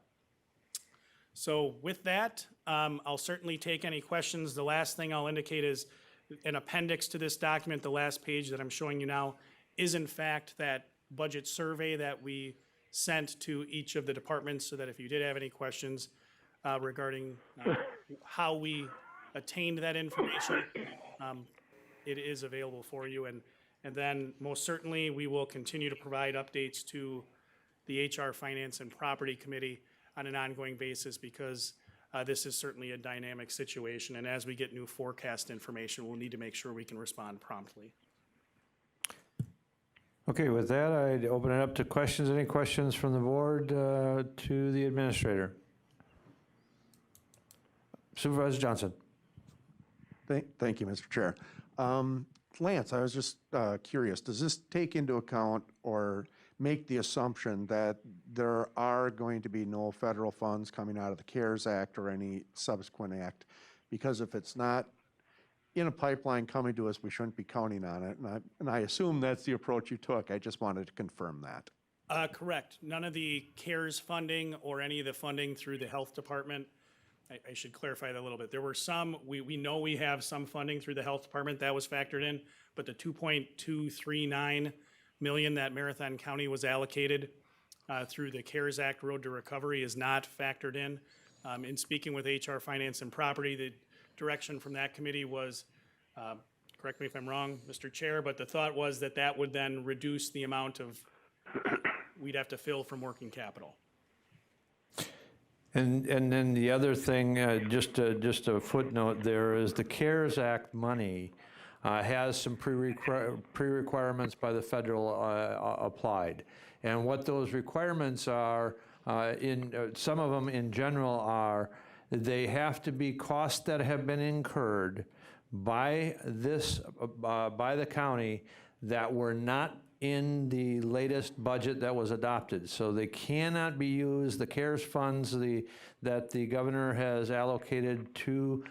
So with that, I'll certainly take any questions. The last thing I'll indicate is an appendix to this document, the last page that I'm showing you now, is in fact that budget survey that we sent to each of the departments, so that if you did have any questions regarding how we attained that information, it is available for you. And then most certainly we will continue to provide updates to the HR Finance and Property Committee on an ongoing basis, because this is certainly a dynamic situation. And as we get new forecast information, we'll need to make sure we can respond promptly. Okay, with that, I'd open it up to questions. Any questions from the board to the administrator? Supervisor Johnson. Thank you, Mr. Chair. Lance, I was just curious, does this take into account or make the assumption that there are going to be no federal funds coming out of the CARES Act or any subsequent act? Because if it's not in a pipeline coming to us, we shouldn't be counting on it. And I assume that's the approach you took. I just wanted to confirm that. Correct. None of the CARES funding or any of the funding through the health department, I should clarify that a little bit. There were some, we know we have some funding through the health department that was factored in, but the $2.239 million that Marathon County was allocated through the CARES Act Road to Recovery is not factored in. In speaking with HR Finance and Property, the direction from that committee was, correct me if I'm wrong, Mr. Chair, but the thought was that that would then reduce the amount of we'd have to fill from working capital. And then the other thing, just a footnote there, is the CARES Act money has some pre-requirements by the federal applied. And what those requirements are, some of them in general are They have to be costs that have been incurred by by the county that were not in the latest budget that was adopted. So they cannot be used, the CARES funds that the governor has allocated to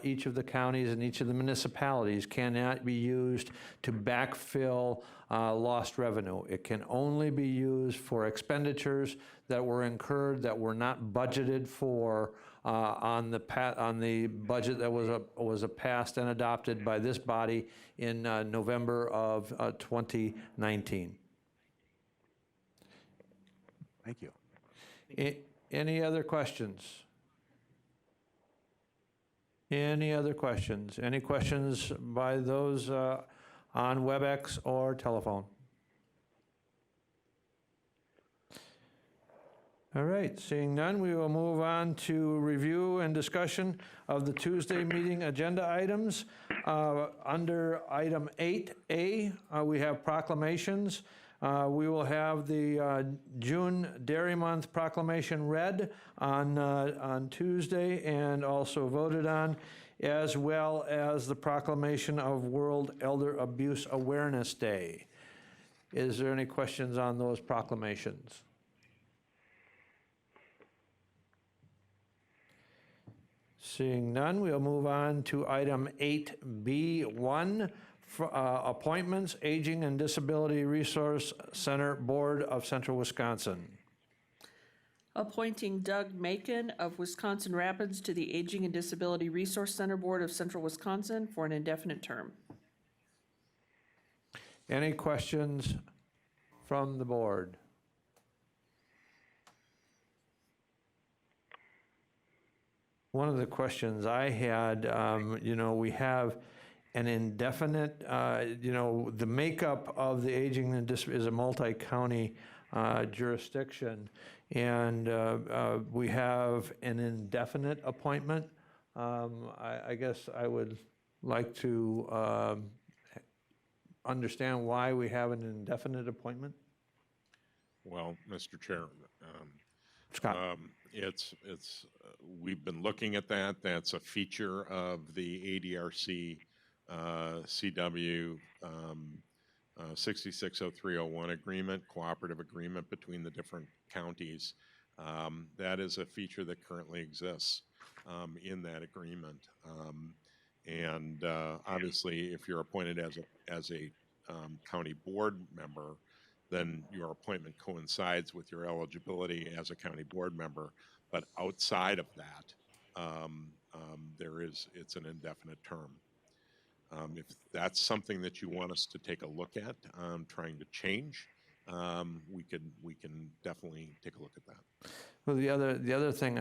each of the counties and each of the municipalities cannot be used to backfill lost revenue. It can only be used for expenditures that were incurred that were not budgeted for on the budget that was passed and adopted by this body in November of 2019. Thank you. Any other questions? Any other questions? Any questions by those on WebEx or telephone? All right, seeing none, we will move on to review and discussion of the Tuesday meeting agenda items. Under item 8A, we have proclamations. We will have the June Dairy Month proclamation read on Tuesday and also voted on, as well as the proclamation of World Elder Abuse Awareness Day. Is there any questions on those proclamations? Seeing none, we'll move on to item 8B1, appointments, Aging and Disability Resource Center Board of Central Wisconsin. Appointing Doug Macon of Wisconsin Rapids to the Aging and Disability Resource Center Board of Central Wisconsin for an indefinite term. Any questions from the board? One of the questions I had, we have an indefinite, the makeup of the Aging and is a multi-county jurisdiction, and we have an indefinite appointment. I guess I would like to understand why we have an indefinite appointment. Well, Mr. Chair, Scott. We've been looking at that. That's a feature of the ADRC CW 660301 agreement, cooperative agreement between the different counties. That is a feature that currently exists in that agreement. Obviously, if you're appointed as a county board member, then your appointment coincides with your eligibility as a county board member. But outside of that, it's an indefinite term. If that's something that you want us to take a look at, trying to change, we can definitely take a look at that. Well, the other thing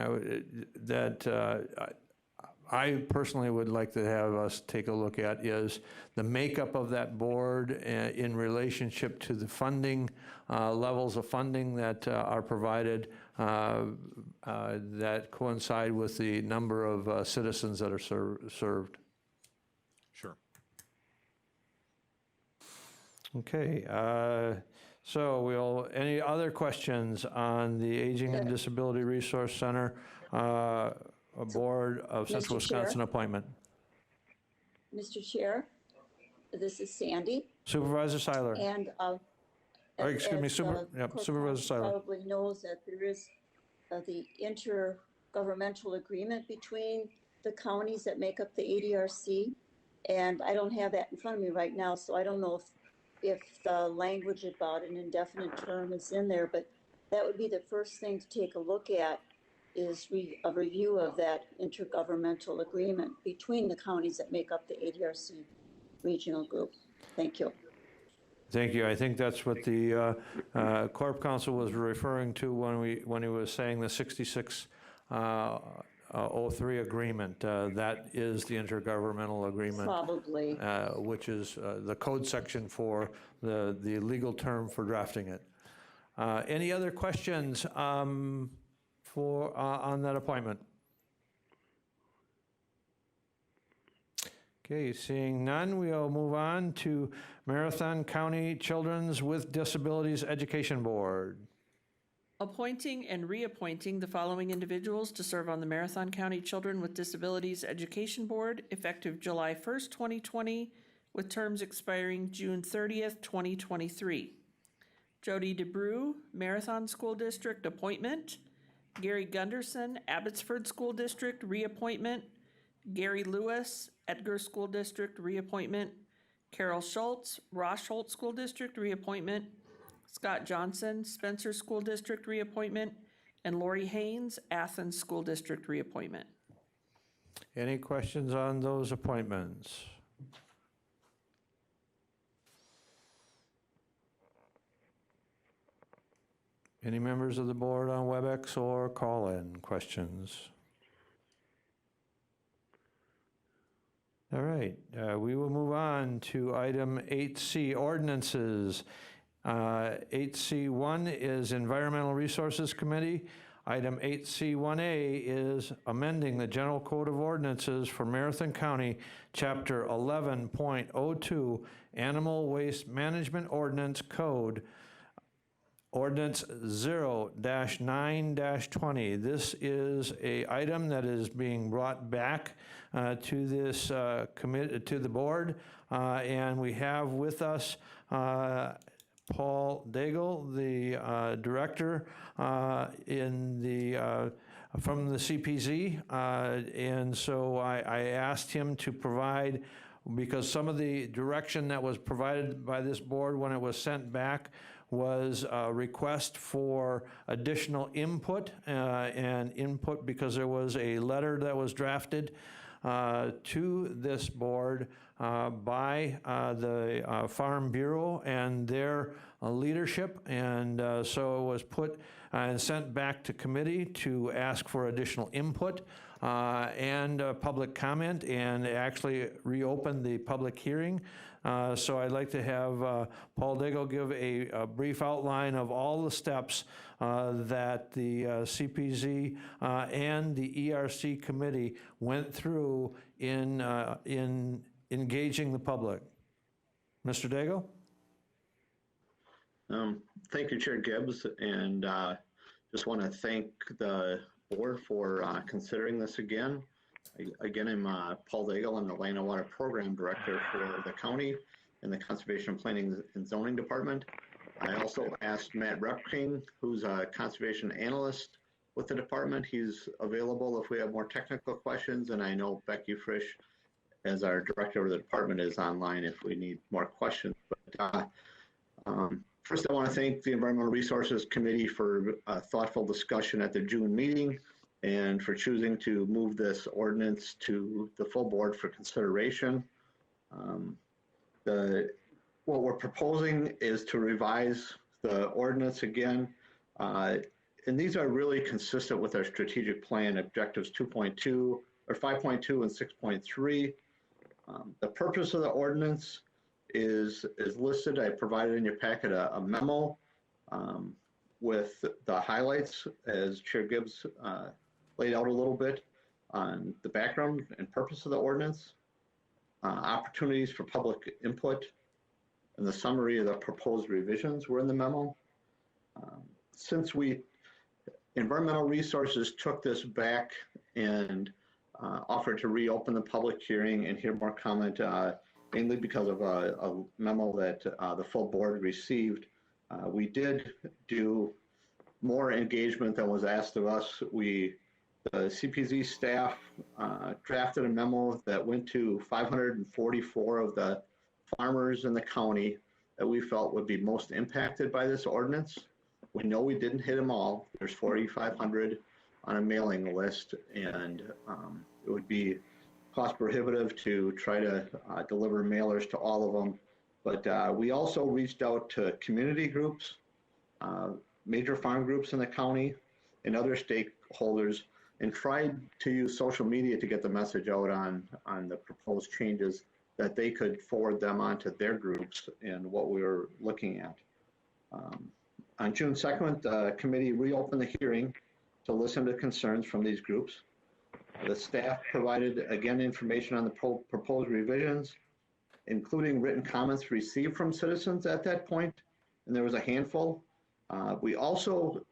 I personally would like to have us take a look at is the makeup of that board in relationship to the funding, levels of funding that are provided that coincide with the number of citizens that are served. Sure. Okay, so any other questions on the Aging and Disability Resource Center Board of Central Wisconsin appointment? Mr. Chair, this is Sandy. Supervisor Seiler. And Supervisor Seiler. Probably knows that there is the intergovernmental agreement between the counties that make up the ADRC. And I don't have that in front of me right now, so I don't know if the language about an indefinite term is in there, but that would be the first thing to take a look at, is a review of that intergovernmental agreement between the counties that make up the ADRC regional group. Thank you. Thank you. I think that's what the Corp Council was referring to when he was saying the 6603 agreement. That is the intergovernmental agreement. Probably. Which is the code section for the legal term for drafting it. Any other questions on that appointment? Okay, seeing none, we'll move on to Marathon County Children's with Disabilities Education Board. appointing and reappointing the following individuals to serve on the Marathon County Children with Disabilities Education Board effective July 1st, 2020, with terms expiring June 30th, 2023. Jody DeBrew, Marathon School District appointment. Gary Gunderson, Abbotsford School District reappointment. Gary Lewis, Edgar School District reappointment. Carol Schultz, Ross Schultz School District reappointment. Scott Johnson, Spencer School District reappointment. And Lori Haynes, Athens School District reappointment. Any questions on those appointments? Any members of the board on WebEx or call-in questions? All right, we will move on to item 8C, ordinances. 8C1 is Environmental Resources Committee. Item 8C1A is amending the General Code of Ordinances for Marathon County, Chapter 11.02, Animal Waste Management Ordinance Code, Ordinance 0-9-20. This is a item that is being brought back to this to the board, and we have with us Paul Daigle, the director in the from the CPZ, and so I asked him to provide, because some of the direction that was provided by this board when it was sent back was a request for additional input, because there was a letter that was drafted to this board by the Farm Bureau and their leadership, and so it was put and sent back to committee to ask for additional input and public comment, and actually reopened the public hearing. So I'd like to have Paul Daigle give a brief outline of all the steps that the CPZ and the ERC committee went through in engaging the public. Mr. Daigle? Thank you, Chair Gibbs, and just want to thank the board for considering this again. Again, I'm Paul Daigle. I'm the Land and Water Program Director for the county in the Conservation Planning and Zoning Department. I also asked Matt Repking, who's a conservation analyst with the department. He's available if we have more technical questions, and I know Becky Frisch, as our director of the department, is online if we need more questions. But first, I want to thank the Environmental Resources Committee for a thoughtful discussion at the June meeting, and for choosing to move this ordinance to the full board for consideration. What we're proposing is to revise the ordinance again, and these are really consistent with our strategic plan objectives 2.2 or 5.2 and 6.3. The purpose of the ordinance is listed. I provided in your packet a memo with the highlights, as Chair Gibbs laid out a little bit on the background and purpose of the ordinance, opportunities for public input, and the summary of the proposed revisions were in the memo. Since Environmental Resources took this back and offered to reopen the public hearing and hear more comment, mainly because of a memo that the full board received, we did do more engagement than was asked of us. The CPZ staff drafted a memo that went to 544 of the farmers in the county that we felt would be most impacted by this ordinance. We know we didn't hit them all. There's 4,500 on a mailing list, and it would be cost prohibitive to try to deliver mailers to all of them. But we also reached out to community groups, major farm groups in the county, and other stakeholders, and tried to use social media to get the message out on the proposed changes, that they could forward them onto their groups and what we were looking at. On June 2nd, the committee reopened the hearing to listen to concerns from these groups. The staff provided, again, information on the proposed revisions, including written comments received from citizens at that point, and there was a handful. We also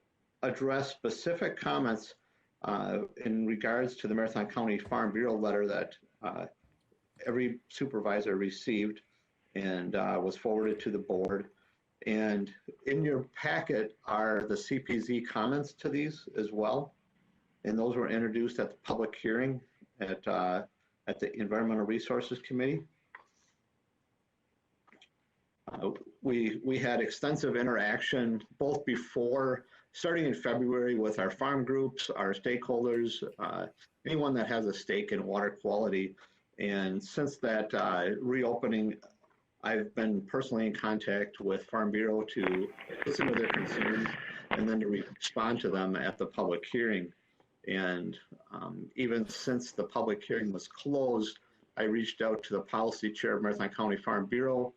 address specific comments in regards to the Marathon County Farm Bureau letter that every supervisor received and was forwarded to the board. And in your packet are the CPZ comments to these as well. And those were introduced at the public hearing at the Environmental Resources Committee. We had extensive interaction both before, starting in February, with our farm groups, our stakeholders, anyone that has a stake in water quality. And since that reopening, I've been personally in contact with Farm Bureau to listen to their concerns and then to respond to them at the public hearing. And even since the public hearing was closed, I reached out to the policy chair of Marathon County Farm Bureau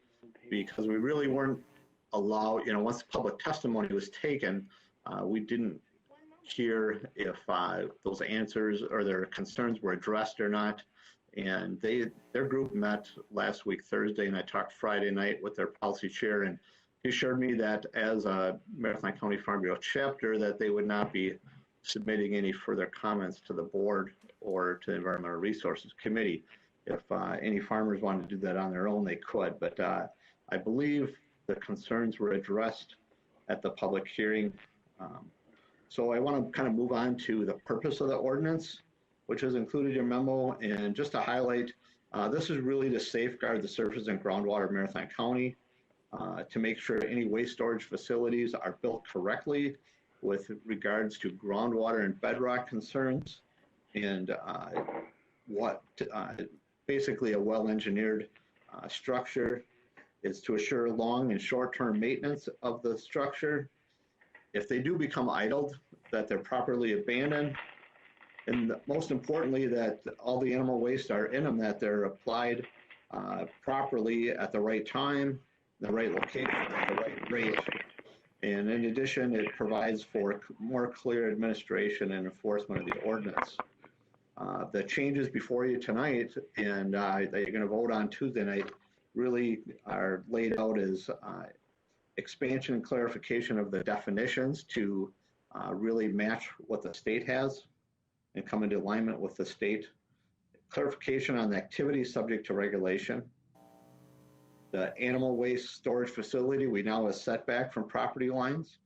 because we really weren't allowed, once public testimony was taken, we didn't hear if those answers or their concerns were addressed or not. And their group met last week, Thursday, and I talked Friday night with their policy chair, and he assured me that as a Marathon County Farm Bureau chapter, that they would not be submitting any further comments to the board or to the Environmental Resources Committee. If any farmers wanted to do that on their own, they could, but I believe the concerns were addressed at the public hearing. So I want to kind of move on to the purpose of the ordinance, which is included in your memo. And just to highlight, this is really to safeguard the surface and groundwater of Marathon County, to make sure any waste storage facilities are built correctly with regards to groundwater and bedrock concerns, and basically a well-engineered structure is to assure long and short-term maintenance of the structure. If they do become idled, that they're properly abandoned, and most importantly, that all the animal waste are in them, that they're applied properly at the right time, the right location, at the right rate. And in addition, it provides for more clear administration and enforcement of the ordinance. The changes before you tonight and that you're going to vote on Tuesday night really are laid out as expansion and clarification of the definitions to really match what the state has and come into alignment with the state. Clarification on the activities subject to regulation. The animal waste storage facility, we now have a setback from property lines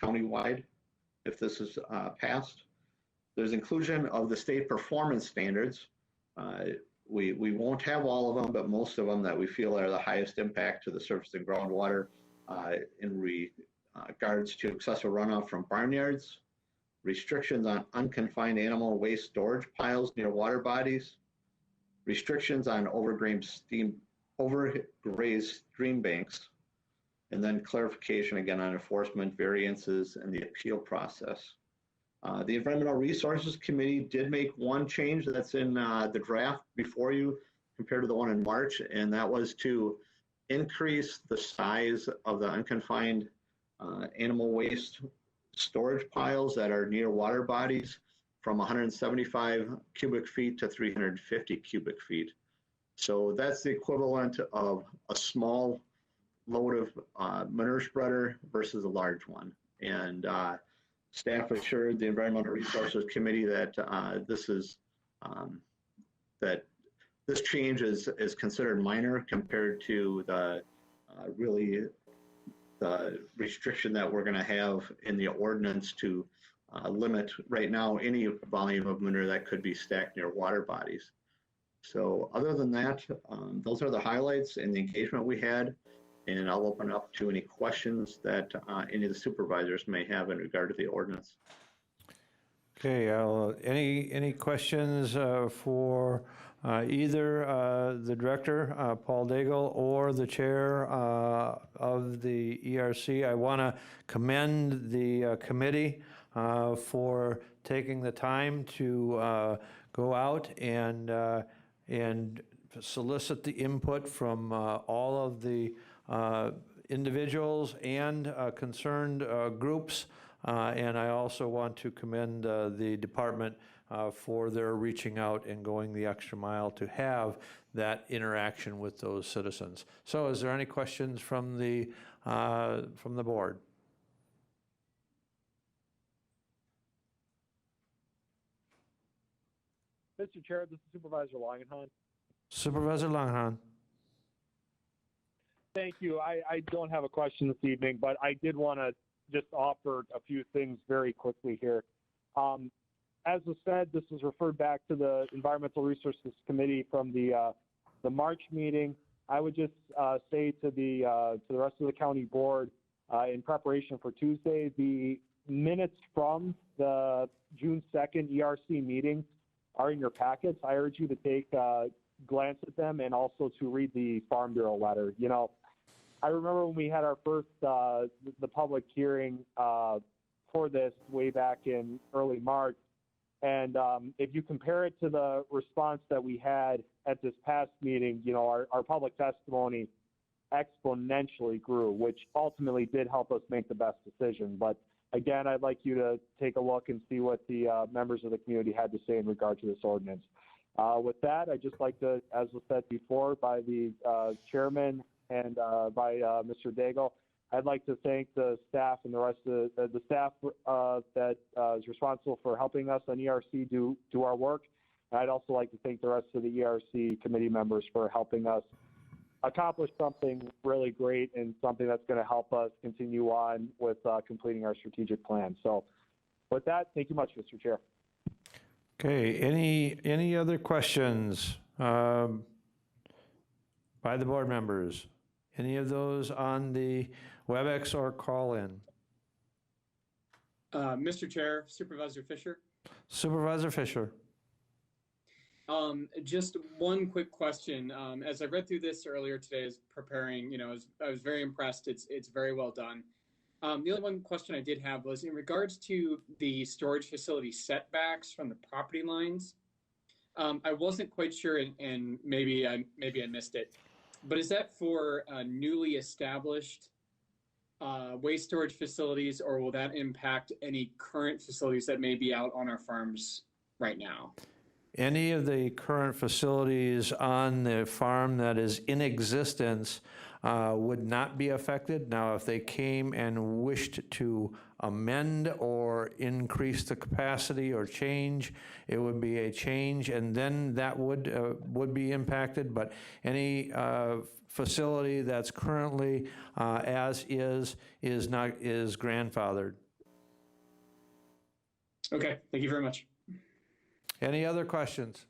countywide if this is passed. There's inclusion of the state performance standards. We won't have all of them, but most of them that we feel are the highest impact to the surface and groundwater in regards to excessive runoff from barnyards, restrictions on unconfined animal waste storage piles near water bodies, restrictions on overgrazed stream banks, and then clarification again on enforcement, variances, and the appeal process. The Environmental Resources Committee did make one change that's in the draft before you compared to the one in March, and that was to increase the size of the unconfined animal waste storage piles that are near water bodies from 175 cubic feet to 350 cubic feet. So that's the equivalent of a small load of manure spreader versus a large one. And staff assured the Environmental Resources Committee that that this change is considered minor compared to the really the restriction that we're going to have in the ordinance to limit right now any volume of manure that could be stacked near water bodies. So other than that, those are the highlights and the engagement we had, and I'll open up to any questions that any of the supervisors may have in regard to the ordinance. Okay, any questions for either the director, Paul Daigle, or the chair of the ERC? I want to commend the committee for taking the time to go out and solicit the input from all of the individuals and concerned groups. And I also want to commend the department for their reaching out and going the extra mile to have that interaction with those citizens. So is there any questions from the board? Mr. Chair, this is Supervisor Langenhahn. Supervisor Langenhahn. Thank you. I don't have a question this evening, but I did want to just offer a few things very quickly here. As was said, this was referred back to the Environmental Resources Committee from the March meeting. I would just say to the rest of the county board, in preparation for Tuesday, the minutes from the June 2nd ERC meeting are in your packets. I urge you to take a glance at them and also to read the Farm Bureau letter. You know, I remember when we had our first, the public hearing for this way back in early March. And if you compare it to the response that we had at this past meeting, you know, our public testimony exponentially grew, which ultimately did help us make the best decision. But again, I'd like you to take a look and see what the members of the community had to say in regard to this ordinance. With that, I'd just like to, as was said before by the chairman and by Mr. Daigle, I'd like to thank the staff and the rest of the staff that is responsible for helping us on ERC do our work. And I'd also like to thank the rest of the ERC committee members for helping us accomplish something really great and something that's going to help us continue on with completing our strategic plan. So with that, thank you much, Mr. Chair. Okay, any other questions by the board members? Any of those on the WebEx or call-in? Mr. Chair, Supervisor Fisher. Supervisor Fisher. Just one quick question. As I read through this earlier today, as preparing, you know, I was very impressed. It's very well done. The only one question I did have was in regards to the storage facility setbacks from the property lines. I wasn't quite sure, and maybe I missed it, but is that for newly established waste storage facilities, or will that impact any current facilities that may be out on our farms right now? Any of the current facilities on the farm that is in existence would not be affected. Now, if they came and wished to amend or increase the capacity or change, it would be a change, and then that would be impacted. But any facility that's currently as is grandfathered. Okay, thank you very much. Any other questions?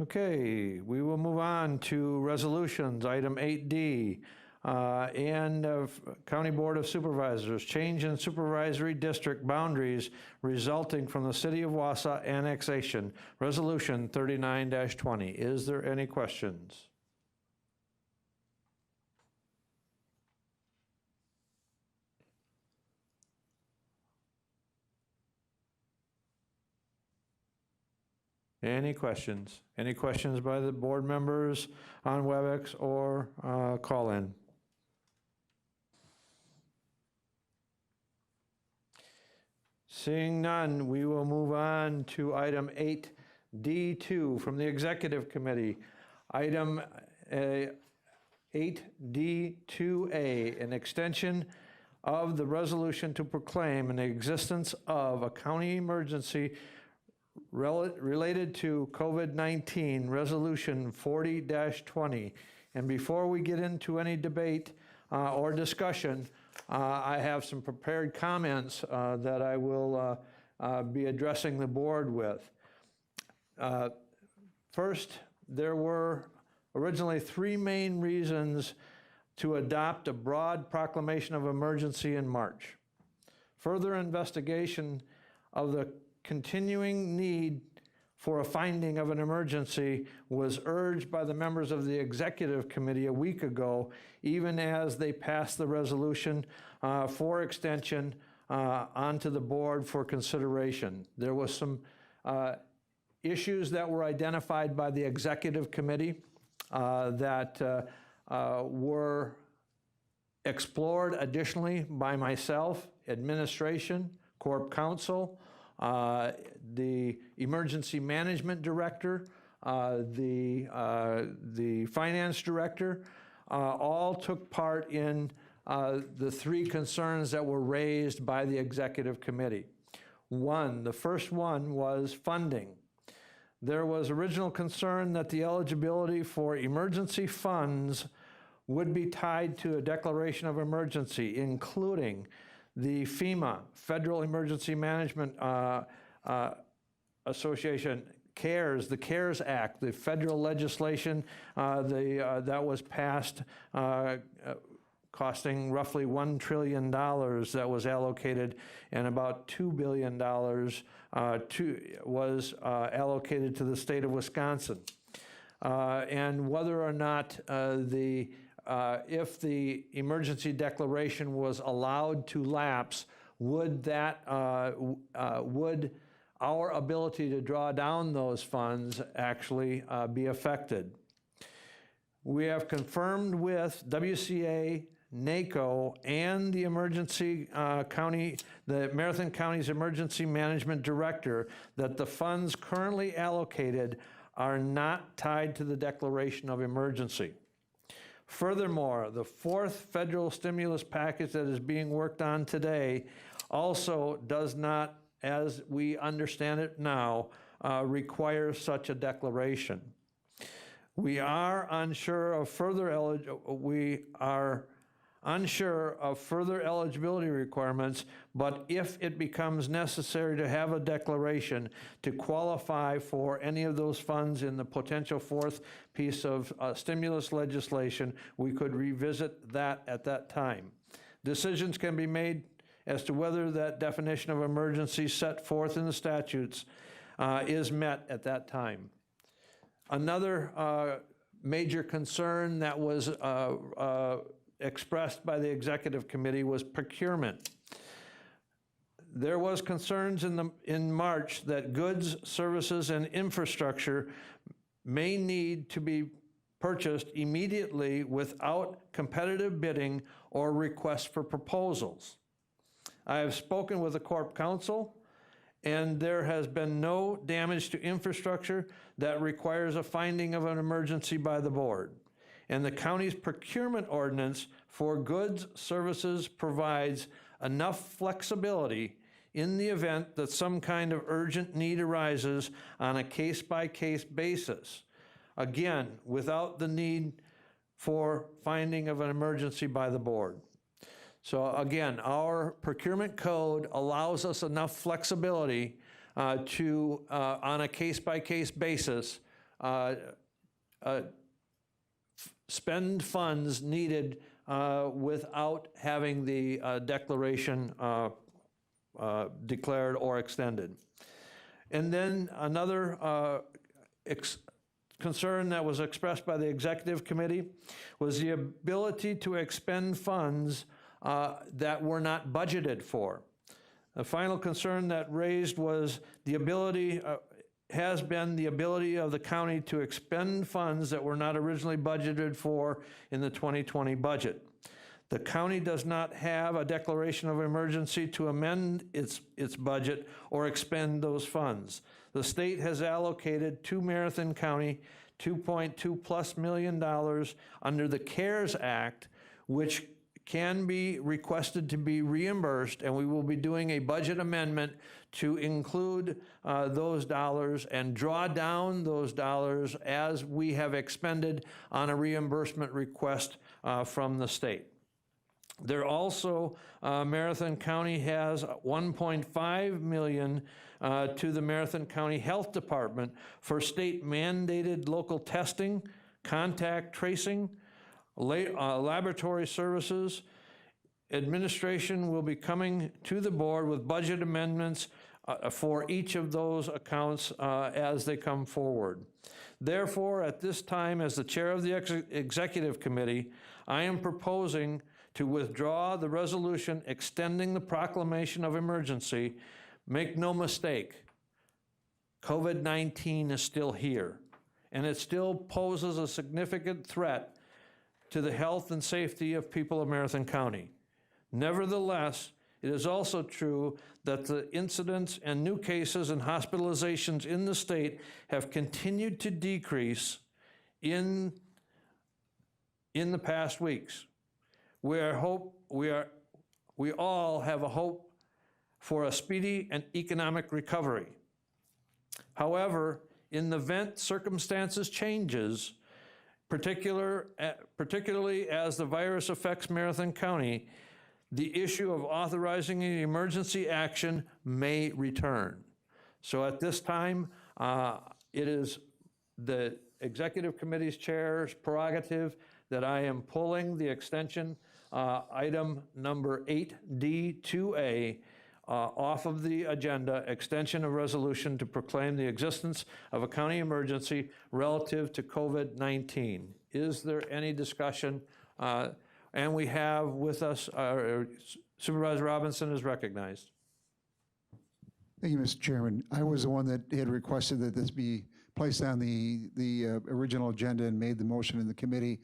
Okay, we will move on to resolutions, item 8D, and County Board of Supervisors, change in supervisory district boundaries resulting from the City of Wausau annexation, Resolution 39-20. Is there any questions? Any questions? Any questions by the board members on WebEx or call-in? Seeing none, we will move on to item 8D2 from the Executive Committee. Item 8D2A, an extension of the resolution to proclaim an existence of a county emergency related to COVID-19, Resolution 40-20. And before we get into any debate or discussion, I have some prepared comments that I will be addressing the board with. First, there were originally three main reasons to adopt a broad proclamation of emergency in March. Further investigation of the continuing need for a finding of an emergency was urged by the members of the Executive Committee a week ago, even as they passed the resolution for extension onto the board for consideration. There was some issues that were identified by the Executive Committee that were explored additionally by myself, administration, Corp Counsel, the Emergency Management Director, the Finance Director, all took part in the three concerns that were raised by the executive committee. The first one was funding. There was original concern that the eligibility for emergency funds would be tied to a declaration of emergency, including the FEMA, Federal Emergency Management Association, CARES, the CARES Act, the federal legislation that was passed costing roughly $1 trillion that was allocated, and about $2 billion was allocated to the state of Wisconsin. And whether or not if the emergency declaration was allowed to lapse, would our ability to draw down those funds actually be affected? We have confirmed with WCA, NACO, and the Marathon County's Emergency Management Director that the funds currently allocated are not tied to the declaration of emergency. Furthermore, the fourth federal stimulus package that is being worked on today also does not, as we understand it now, require such a declaration. We are unsure of further eligibility requirements, but if it becomes necessary to have a declaration to qualify for any of those funds in the potential fourth piece of stimulus legislation, we could revisit that at that time. Decisions can be made as to whether that definition of emergency set forth in the statutes is met at that time. Another major concern that was expressed by the executive committee was procurement. There was concerns in March that goods, services, and infrastructure may need to be purchased immediately without competitive bidding or requests for proposals. I have spoken with the Corp Council, and there has been no damage to infrastructure that requires a finding of an emergency by the board. And the county's procurement ordinance for goods, services provides enough flexibility in the event that some kind of urgent need arises on a case-by-case basis. Again, without the need for finding of an emergency by the board. So again, our procurement code allows us enough flexibility to, on a case-by-case basis, spend funds needed without having the declaration declared or extended. And then another concern that was expressed by the executive committee was the ability to expend funds that were not budgeted for. The final concern that raised was the ability, has been the ability of the county to expend funds that were not originally budgeted for in the 2020 budget. The county does not have a declaration of emergency to amend its budget or expend those funds. The state has allocated to Marathon County $2.2+ million under the CARES Act, which can be requested to be reimbursed, and we will be doing a budget amendment to include those dollars and draw down those dollars as we have expended on a reimbursement request from the state. There also, Marathon County has $1.5 million to the Marathon County Health Department for state mandated local testing, contact tracing, laboratory services. Administration will be coming to the board with budget amendments for each of those accounts as they come forward. Therefore, at this time, as the chair of the executive committee, I am proposing to withdraw the resolution extending the proclamation of emergency. Make no mistake, COVID-19 is still here, and it still poses a significant threat to the health and safety of people of Marathon County. Nevertheless, it is also true that the incidents and new cases and hospitalizations in the state have continued to decrease in the past weeks. we all have a hope for a speedy and economic recovery. However, in the event circumstances changes, particularly as the virus affects Marathon County, the issue of authorizing an emergency action may return. So at this time, it is the Executive Committee's chair's prerogative that I am pulling the extension item number 8D2A off of the agenda, extension of resolution to proclaim the existence of a county emergency relative to COVID-19. Is there any discussion? And we have with us, Supervisor Robinson is recognized. Thank you, Mr. Chairman. I was the one that had requested that this be placed on the original agenda and made the motion in the committee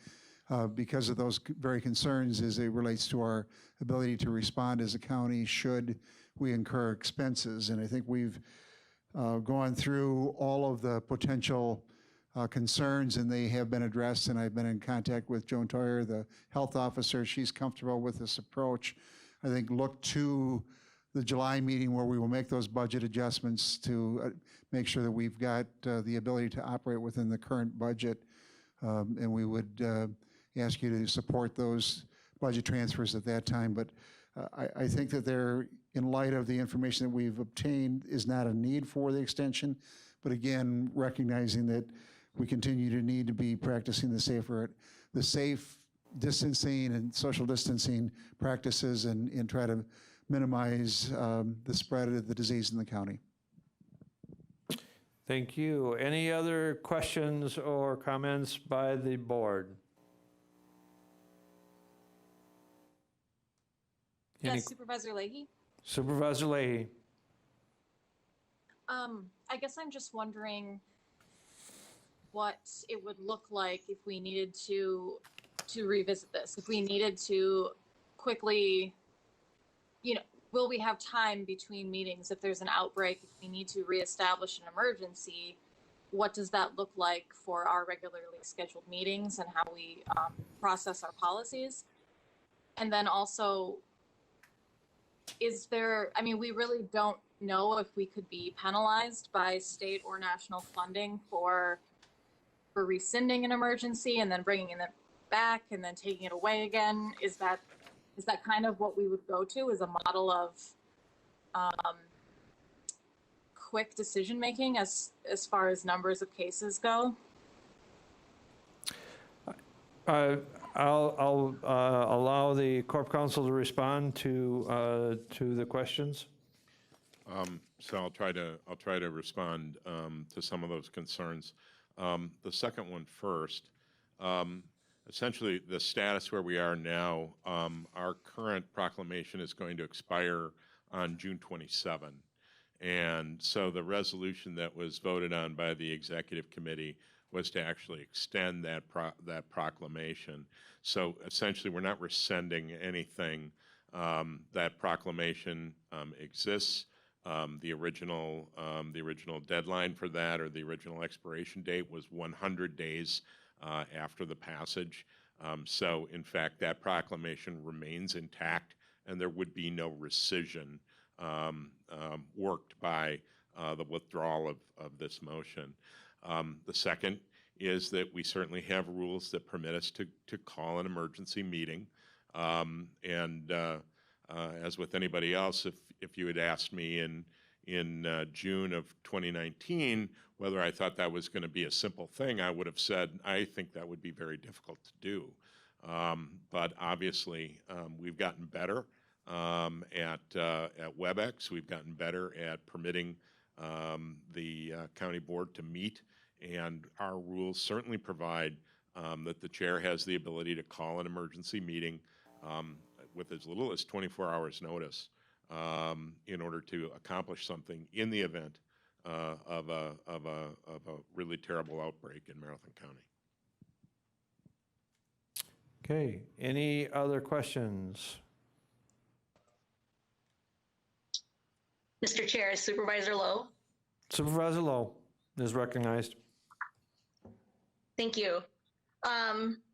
because of those very concerns as it relates to our ability to respond as a county should we incur expenses. And I think we've gone through all of the potential concerns, and they have been addressed, and I've been in contact with Joan Toyer, the health officer. She's comfortable with this approach. I think look to the July meeting where we will make those budget adjustments to make sure that we've got the ability to operate within the current budget. And we would ask you to support those budget transfers at that time. But I think that there, in light of the information that we've obtained, is not a need for the extension. But again, recognizing that we continue to need to be practicing the safe distancing and social distancing practices and try to minimize the spread of the disease in the county. Thank you. Any other questions or comments by the board? Yes, Supervisor Leahy. Supervisor Leahy. I guess I'm just wondering what it would look like if we needed to revisit this. If we needed to quickly, will we have time between meetings if there's an outbreak, if we need to reestablish an emergency? What does that look like for our regularly scheduled meetings and how we process our policies? And then also, we really don't know if we could be penalized by state or national funding for rescinding an emergency and then bringing it back and then taking it away again. Is that kind of what we would go to as a model of quick decision making as far as numbers of cases go? I'll allow the Corp Counsel to respond to the questions. So I'll try to respond to some of those concerns. The second one first. Essentially, the status where we are now, our current proclamation is going to expire on June 27. And so the resolution that was voted on by the Executive Committee was to actually extend that proclamation. So essentially, we're not rescinding anything. That proclamation exists. The original deadline for that, or the original expiration date, was 100 days after the passage. So in fact, that proclamation remains intact, and there would be no rescission worked by the withdrawal of this motion. The second is that we certainly have rules that permit us to call an emergency meeting. As with anybody else, if you had asked me in June of 2019 whether I thought that was going to be a simple thing, I would have said I think that would be very difficult to do. But obviously, we've gotten better at WebEx. We've gotten better at permitting the county board to meet, and our rules certainly provide that the chair has the ability to call an emergency meeting with as little as 24 hours notice in order to accomplish something in the event of a really terrible outbreak in Marathon County. Okay, any other questions? Mr. Chair, Supervisor Lowe. Supervisor Lowe is recognized. Thank you.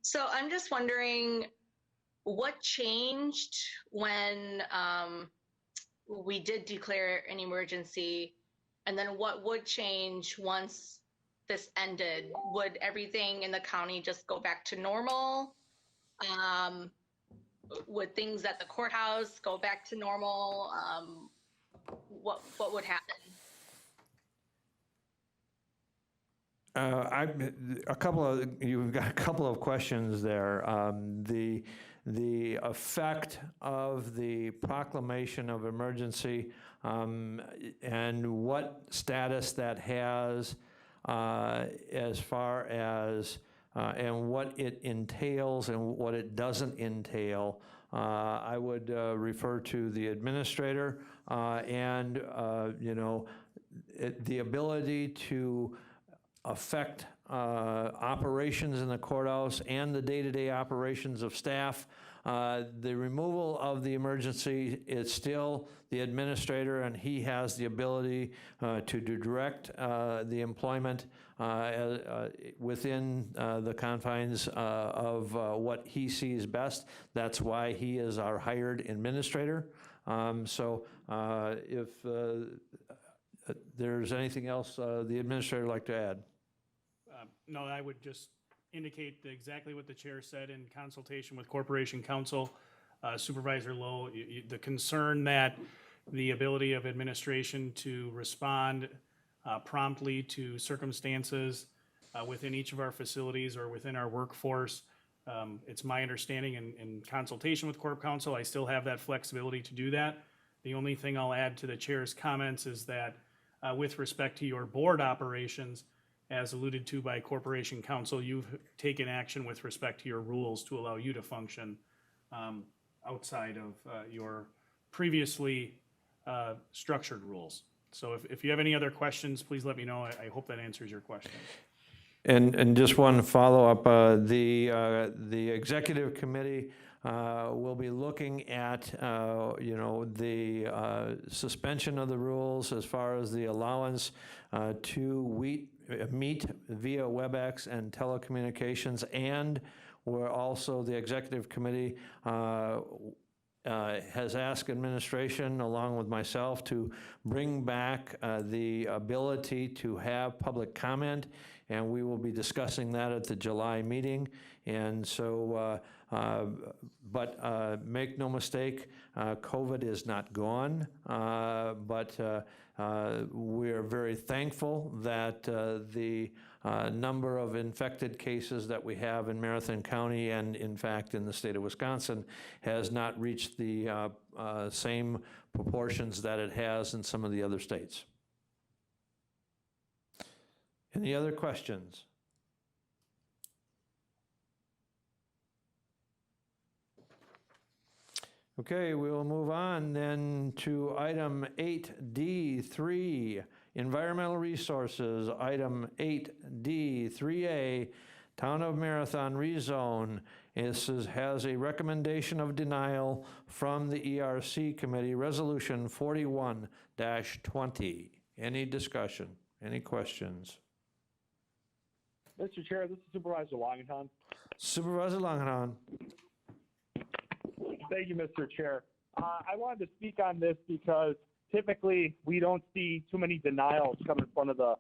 So I'm just wondering, what changed when we did declare an emergency, and then what would change once this ended? Would everything in the county just go back to normal? Would things at the courthouse go back to normal? What would happen? You've got a couple of questions there. The effect of the proclamation of emergency and what status that has as far as and what it entails and what it doesn't entail. I would refer to the administrator and the ability to affect operations in the courthouse and the day-to-day operations of staff. The removal of the emergency is still the administrator, and he has the ability to direct the employment within the confines of what he sees best. That's why he is our hired administrator. So if there's anything else the administrator would like to add? No, I would just indicate exactly what the chair said in consultation with Corporation Counsel. Supervisor Lowe, the concern that the ability of administration to respond promptly to circumstances within each of our facilities or within our workforce, it's my understanding in consultation with Corp Counsel, I still have that flexibility to do that. The only thing I'll add to the chair's comments is that with respect to your board operations, as alluded to by Corporation Counsel, you've taken action with respect to your rules to allow you to function outside of your previously structured rules. So if you have any other questions, please let me know. I hope that answers your question. And just one follow-up, the executive committee will be looking at, the suspension of the rules as far as the allowance to meet via WebEx and telecommunications, and where also the executive committee has asked administration, along with myself, to bring back the ability to have public comment, and we will be discussing that at the July meeting. And so, but make no mistake, COVID is not gone, but we're very thankful that the number of infected cases that we have in Marathon County and, in fact, in the state of Wisconsin has not reached the same proportions that it has in some of the other states. Any other questions? Okay, we will move on then to item 8D3, Environmental Resources, item 8D3A, Town of Marathon rezone. This has a recommendation of denial from the ERC Committee, Resolution 41-20. Any discussion? Any questions? Mr. Chair, this is Supervisor Longenhahn. Supervisor Longenhahn. Thank you, Mr. Chair. I wanted to speak on this because typically we don't see too many denials come in front of the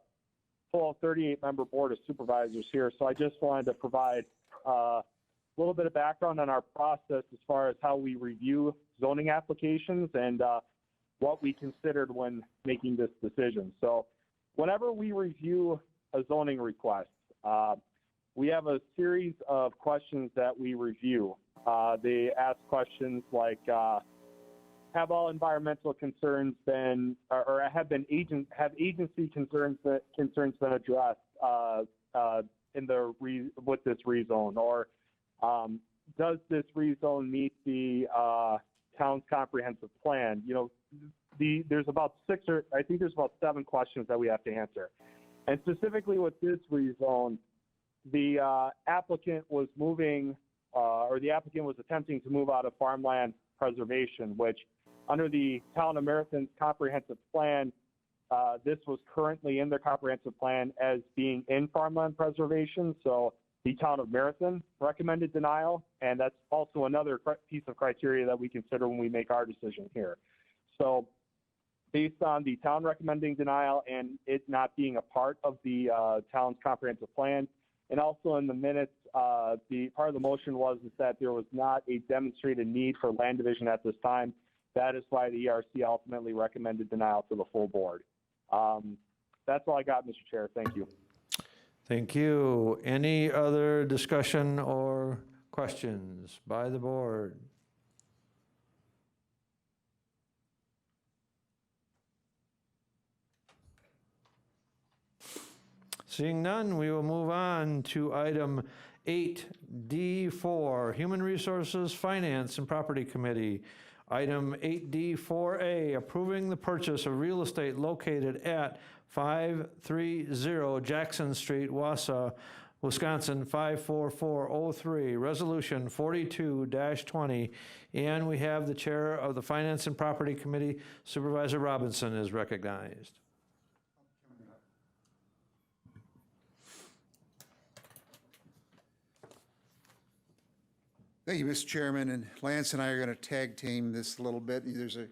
full 38-member Board of Supervisors here. So I just wanted to provide a little bit of background on our process as far as how we review zoning applications and what we considered when making this decision. So whenever we review a zoning request, we have a series of questions that we review. They ask questions like, have all environmental concerns been, or have agency concerns been addressed with this rezone, or does this rezone meet the town's comprehensive plan? You know, there's about 7 questions that we have to answer. And specifically with this rezone, the applicant was attempting to move out of farmland preservation, which under the Town of Marathon's comprehensive plan, this was currently in their comprehensive plan as being in farmland preservation. So The town of Marathon recommended denial, and that's also another piece of criteria that we consider when we make our decision here. So based on the town recommending denial and it not being a part of the town's comprehensive plan, and also in the minutes, the part of the motion was that there was not a demonstrated need for land division at this time. That is why the ERC ultimately recommended denial to the full board. That's all I got, Mr. Chair. Thank you. Thank you. Any other discussion or questions by the board? Seeing none, we will move on to item 8D4, Human Resources, Finance, and Property Committee. Item 8D4A, approving the purchase of real estate located at 530 Jackson Street, Wausau, Wisconsin 54403, Resolution 42-20. And we have the Chair of the Finance and Property Committee, Supervisor Robinson, is recognized. Thank you, Mr. Chairman, and Lance and I are going to tag team this a little bit. There's a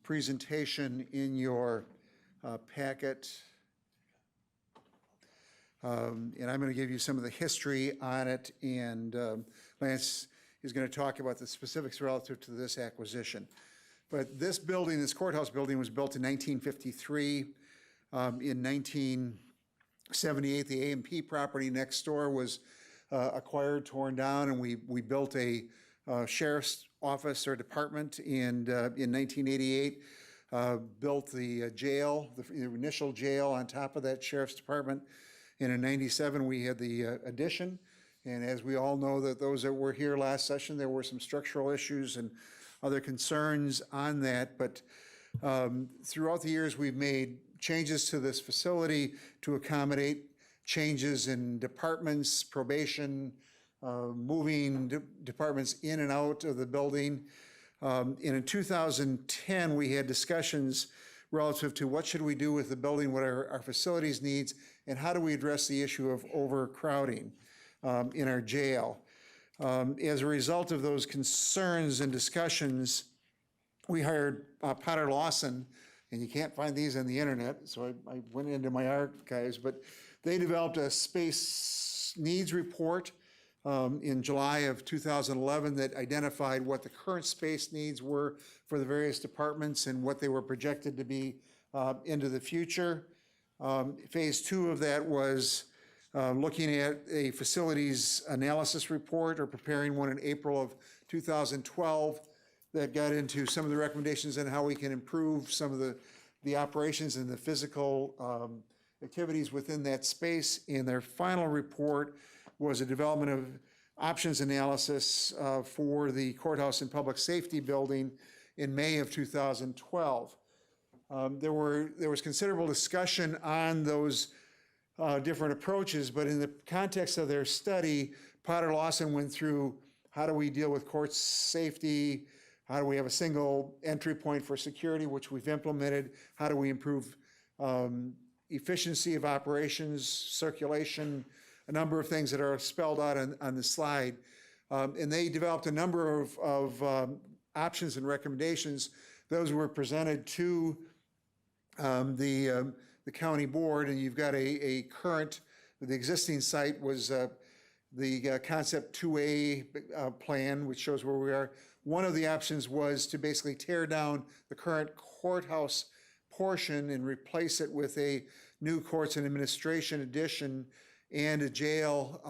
presentation in your packet, and I'm going to give you some of the history on it, and Lance is going to talk about the specifics relative to this acquisition. But this building, this courthouse building, was built in 1953. In 1978, the A&P property next door was acquired, torn down, and we built a sheriff's office or department. And in 1988, built the jail, the initial jail on top of that sheriff's department. And in 97, we had the addition. And as we all know, that those that were here last session, there were some structural issues and other concerns on that. But throughout the years, we've made changes to this facility to accommodate changes in departments, probation, moving departments in and out of the building. And in 2010, we had discussions relative to what should we do with the building, what are our facilities needs, and how do we address the issue of overcrowding in our jail. As a result of those concerns and discussions, we hired Potter Lawson, and you can't find these on the internet, so I went into my archives, but they developed a space needs report in July of 2011 that identified what the current space needs were for the various departments and what they were projected to be into the future. Phase 2 of that was looking at a facilities analysis report, or preparing one in April of 2012 that got into some of the recommendations on how we can improve some of the operations and the physical activities within that space. And their final report was a development of options analysis for the courthouse and public safety building in May of 2012. There was considerable discussion on those different approaches, but in the context of their study, Potter Lawson went through how do we deal with court safety, how do we have a single entry point for security, which we've implemented, how do we improve efficiency of operations, circulation, a number of things that are spelled out on the slide. And they developed a number of options and recommendations. Those were presented to the county board, and you've got a current, the existing site was the concept 2A plan, which shows where we are. One of the options was to basically tear down the current courthouse portion and replace it with a new courts and administration addition and a jail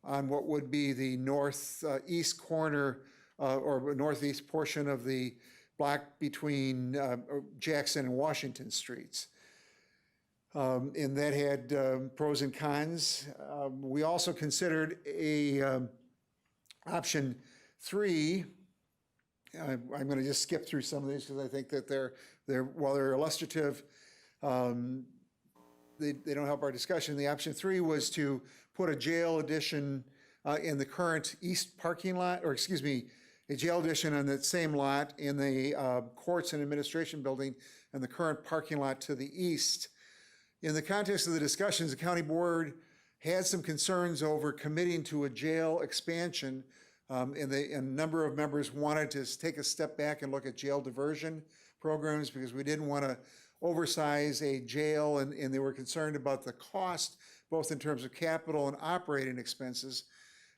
on what would be the northeast corner or northeast portion of the block between Jackson and Washington Streets. And that had pros and cons. We also considered a option 3. I'm going to just skip through some of these because I think that while they're illustrative, they don't help our discussion. The option 3 was to put a jail addition in the current east parking lot, or excuse me, a jail addition on that same lot in the courts and administration building and the current parking lot to the east. In the context of the discussions, the county board had some concerns over committing to a jail expansion, and a number of members wanted to take a step back and look at jail diversion programs because we didn't want to oversize a jail, and they were concerned about the cost, both in terms of capital and operating expenses.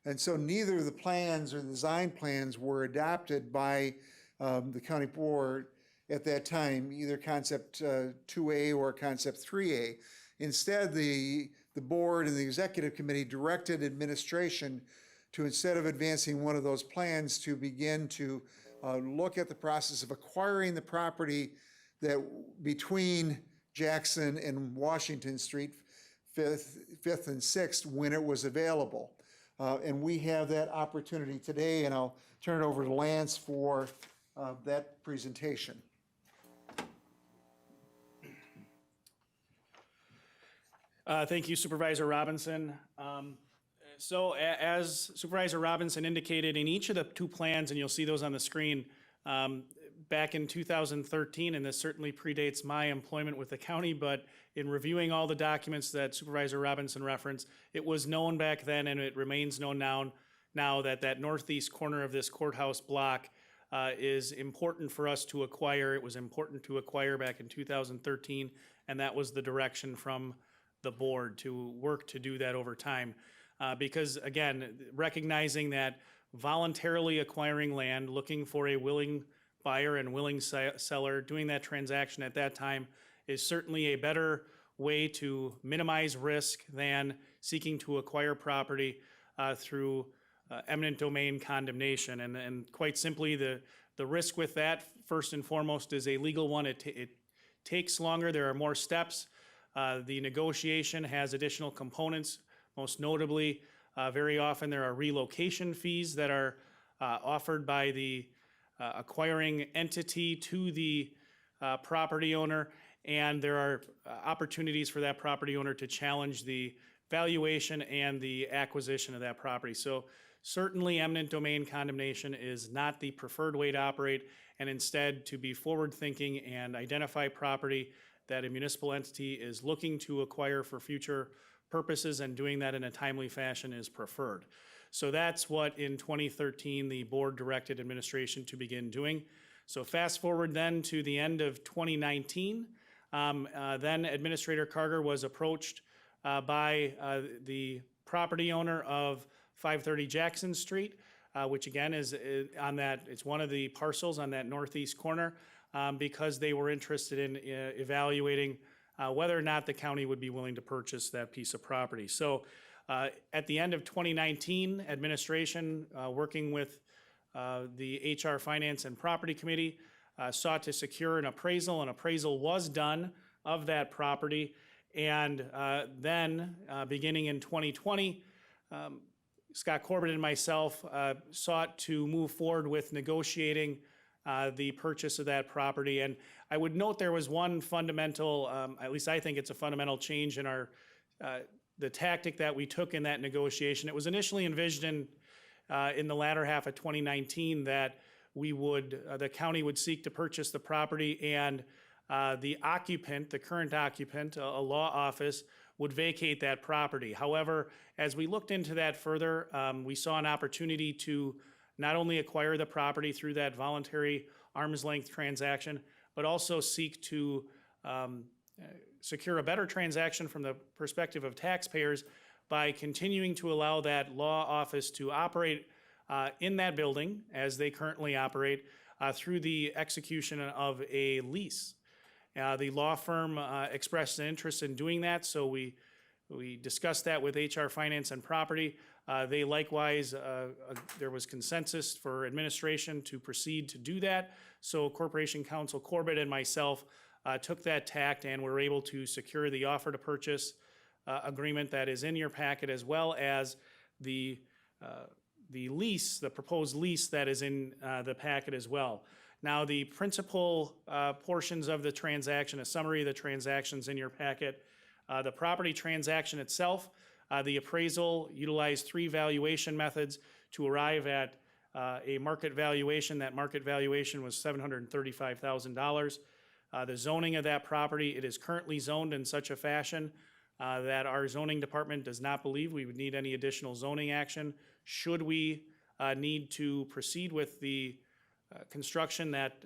And so neither the plans or the design plans were adopted by the county board at that time, either concept 2A or concept 3A. Instead, the board and the executive committee directed administration to, instead of advancing one of those plans, to begin to look at the process of acquiring the property that between Jackson and Washington Street, 5th and 6th, when it was available. And we have that opportunity today, and I'll turn it over to Lance for that presentation. Thank you, Supervisor Robinson. So as Supervisor Robinson indicated, in each of the two plans, and you'll see those on the screen, back in 2013, and this certainly predates my employment with the county, but in reviewing all the documents that Supervisor Robinson referenced, it was known back then, and it remains known now that that northeast corner of this courthouse block is important for us to acquire. It was important to acquire back in 2013, and that was the direction from the board to work to do that over time. Because again, recognizing that voluntarily acquiring land, looking for a willing buyer and willing seller, doing that transaction at that time is certainly a better way to minimize risk than seeking to acquire property through eminent domain condemnation. And quite simply, the risk with that, first and foremost, is a legal one. It takes longer. There are more steps. The negotiation has additional components. Most notably, very often there are relocation fees that are offered by the acquiring entity to the property owner, and there are opportunities for that property owner to challenge the valuation and the acquisition of that property. So certainly eminent domain condemnation is not the preferred way to operate, and instead to be forward-thinking and identify property that a municipal entity is looking to acquire for future purposes, and doing that in a timely fashion is preferred. So that's what in 2013 the board directed administration to begin doing. So fast forward then to the end of 2019, then Administrator Carter was approached by the property owner of 530 Jackson Street, which again is on that, it's one of the parcels on that northeast corner, because they were interested in evaluating whether or not the county would be willing to purchase that piece of property. So at the end of 2019, administration, working with the HR Finance and Property Committee, sought to secure an appraisal. An appraisal was done of that property. And then, beginning in 2020, Scott Corbett and myself sought to move forward with negotiating the purchase of that property. And I would note there was one fundamental, at least I think it's a fundamental change in our the tactic that we took in that negotiation. It was initially envisioned in the latter half of 2019 that we would, the county would seek to purchase the property, and the occupant, the current occupant, a law office, would vacate that property. However, as we looked into that further, we saw an opportunity to not only acquire the property through that voluntary arm's length transaction, but also seek to secure a better transaction from the perspective of taxpayers by continuing to allow that law office to operate in that building as they currently operate through the execution of a lease. The law firm expressed an interest in doing that, so we discussed that with HR Finance and Property. They likewise, there was consensus for administration to proceed to do that. So Corporation Counsel Corbett and myself took that tact and were able to secure the offer to purchase agreement that is in your packet, as well as the lease, the proposed lease that is in the packet as well. Now, the principal portions of the transaction, a summary of the transactions in your packet, the property transaction itself, the appraisal utilized 3 valuation methods to arrive at a market valuation. That market valuation was $735,000. The zoning of that property, it is currently zoned in such a fashion that our zoning department does not believe we would need any additional zoning action should we need to proceed with the construction that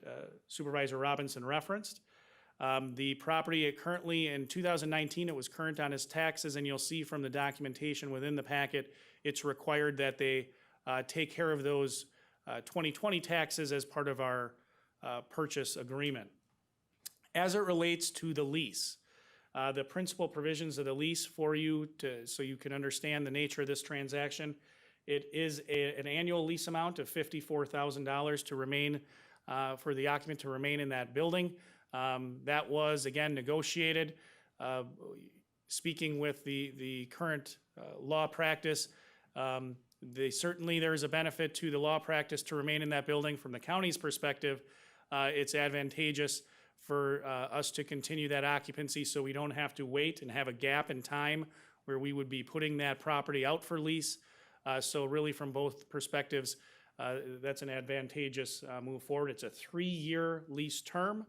Supervisor Robinson referenced. The property currently in 2019, it was current on its taxes, and you'll see from the documentation within the packet, it's required that they take care of those 2020 taxes as part of our purchase agreement. As it relates to the lease, the principal provisions of the lease for you so you can understand the nature of this transaction, it is an annual lease amount of $54,000 to remain, for the occupant to remain in that building. That was, again, negotiated. Speaking with the current law practice, certainly there's a benefit to the law practice to remain in that building. From the county's perspective, it's advantageous for us to continue that occupancy so we don't have to wait and have a gap in time where we would be putting that property out for lease. So really from both perspectives, that's an advantageous move forward. It's a 3-year lease term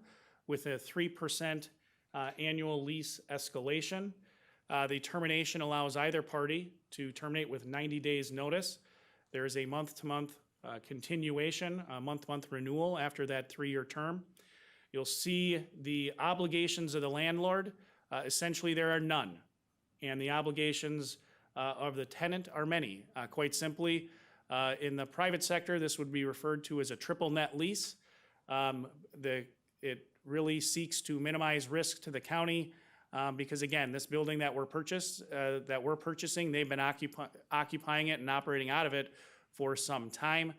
with a 3% annual lease escalation. The termination allows either party to terminate with 90 days notice. There is a month-to-month continuation, a month-to-month renewal after that 3-year term. You'll see the obligations of the landlord. Essentially, there are none. And the obligations of the tenant are many. Quite simply, in the private sector, this would be referred to as a triple net lease. It really seeks to minimize risk to the county because, again, this building that we're purchasing, they've been occupying it and operating out of it for some time.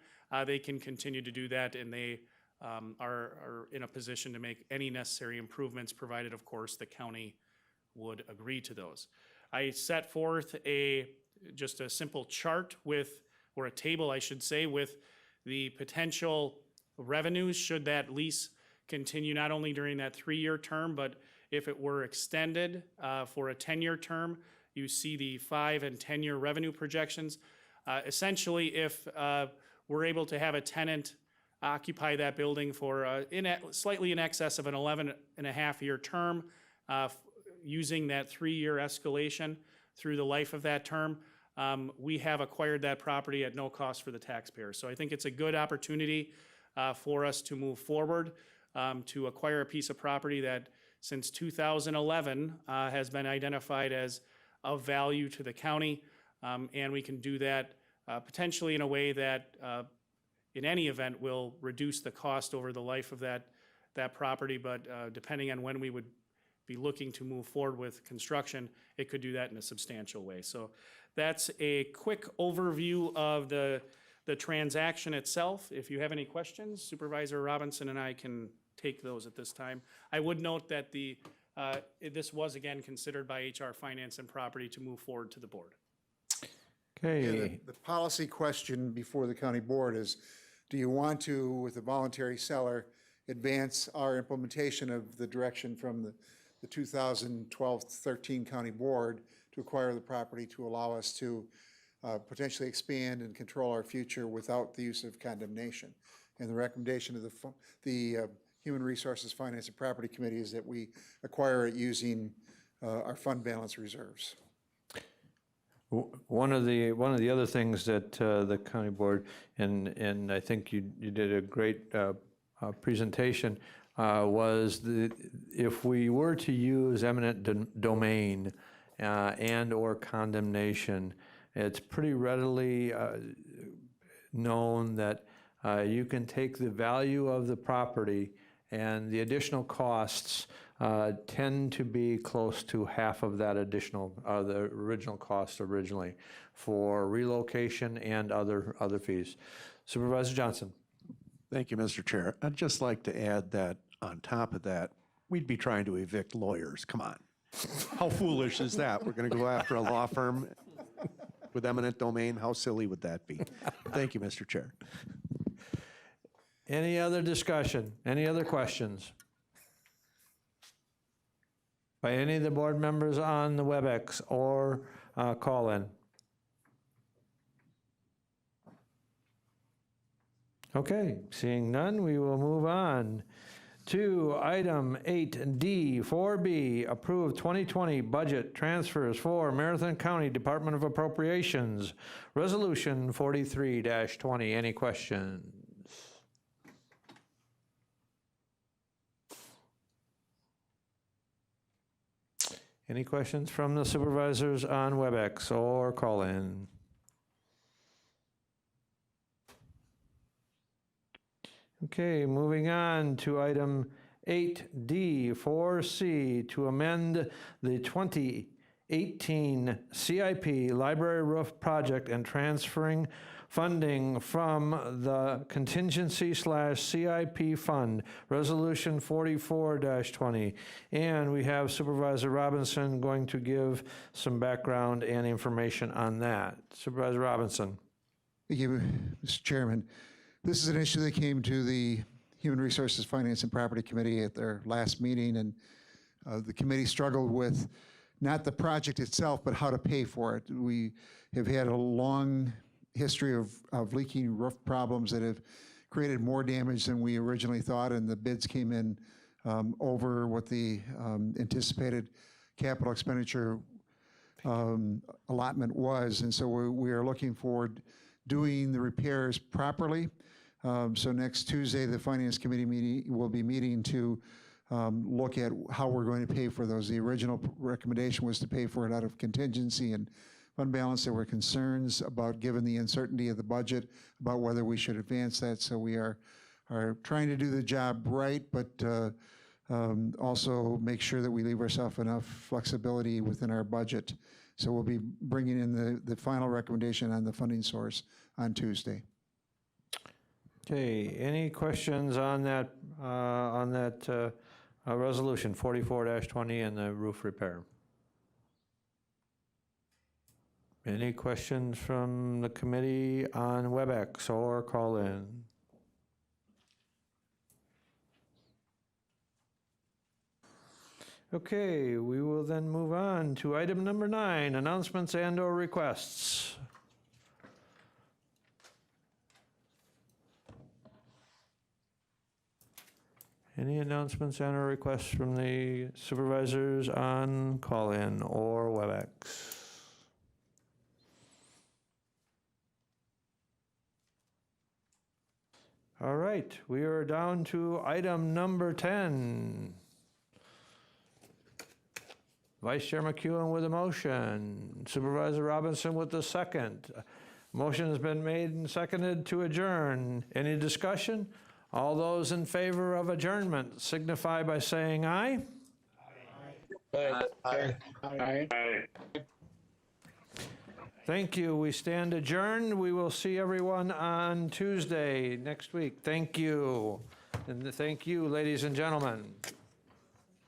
They can continue to do that, and they are in a position to make any necessary improvements, provided, of course, the county would agree to those. I set forth just a simple chart or a table, I should say, with the potential revenues should that lease continue not only during that 3-year term, but if it were extended for a 10-year term. You see the 5 and 10-year revenue projections. Essentially, if we're able to have a tenant occupy that building for slightly in excess of an 11.5-year term, using that 3-year escalation through the life of that term, we have acquired that property at no cost for the taxpayer. So I think it's a good opportunity for us to move forward, to acquire a piece of property that since 2011 has been identified as of value to the county. And we can do that potentially in a way that in any event will reduce the cost over the life of that property. But depending on when we would be looking to move forward with construction, it could do that in a substantial way. So that's a quick overview of the transaction itself. If you have any questions, Supervisor Robinson and I can take those at this time. I would note that this was again considered by HR Finance and Property to move forward to the board. Okay. The policy question before the county board is, do you want to, with a voluntary seller, advance our implementation of the direction from the 2012-13 county board to acquire the property to allow us to potentially expand and control our future without the use of condemnation? And the recommendation of the Human Resources, Finance, and Property Committee is that we acquire it using our fund balance reserves. One of the other things that the county board, and I think you did a great presentation, was if we were to use eminent domain and or condemnation, it's pretty readily known that you can take the value of the property and the additional costs tend to be close to half of that additional, the original cost originally for relocation and other fees. Supervisor Johnson. Thank you, Mr. Chair. I'd just like to add that on top of that, we'd be trying to evict lawyers. Come on. How foolish is that? We're going to go after a law firm with eminent domain. How silly would that be? Thank you, Mr. Chair. Any other discussion? Any other questions? By any of the board members on the WebEx or call in? Okay, seeing none, we will move on. to item 8D, 4B, approve 2020 budget transfers for Marathon County Department of Appropriations, Resolution 43-20. Any questions? Any questions from the supervisors on WebEx or call-in? Okay, moving on to item 8D, 4C, to amend the 2018 CIP Library Roof Project and transferring funding from the contingency/CIP fund, Resolution 44-20. And we have Supervisor Robinson going to give some background and information on that. Supervisor Robinson. Thank you, Mr. Chairman. This is an issue that came to the Human Resources, Finance, and Property Committee at their last meeting, and the committee struggled with not the project itself, but how to pay for it. We have had a long history of leaking roof problems that have created more damage than we originally thought, and the bids came in over what the anticipated capital expenditure allotment was, and so we are looking forward doing the repairs properly. So next Tuesday, the Finance Committee will be meeting to look at how we're going to pay for those. The original recommendation was to pay for it out of contingency and fund balance. There were concerns about, given the uncertainty of the budget, about whether we should advance that. So we are trying to do the job right, but also make sure that we leave ourselves enough flexibility within our budget. So we'll be bringing in the final recommendation on the funding source on Tuesday. Okay, any questions on that resolution 44-20 and the roof repair? Any questions from the committee on WebEx or call in? Okay, we will then move on to item number 9, announcements and/or requests. Any announcements and/or requests from the supervisors on call-in or WebEx? All right, we are down to item number 10. Vice Chair McEwen with a motion, Supervisor Robinson with the second. Motion has been made and seconded to adjourn. Any discussion? All those in favor of adjournment signify by saying aye. Aye. Thank you. We stand adjourned. We will see everyone on Tuesday next week. Thank you. And thank you, ladies and gentlemen.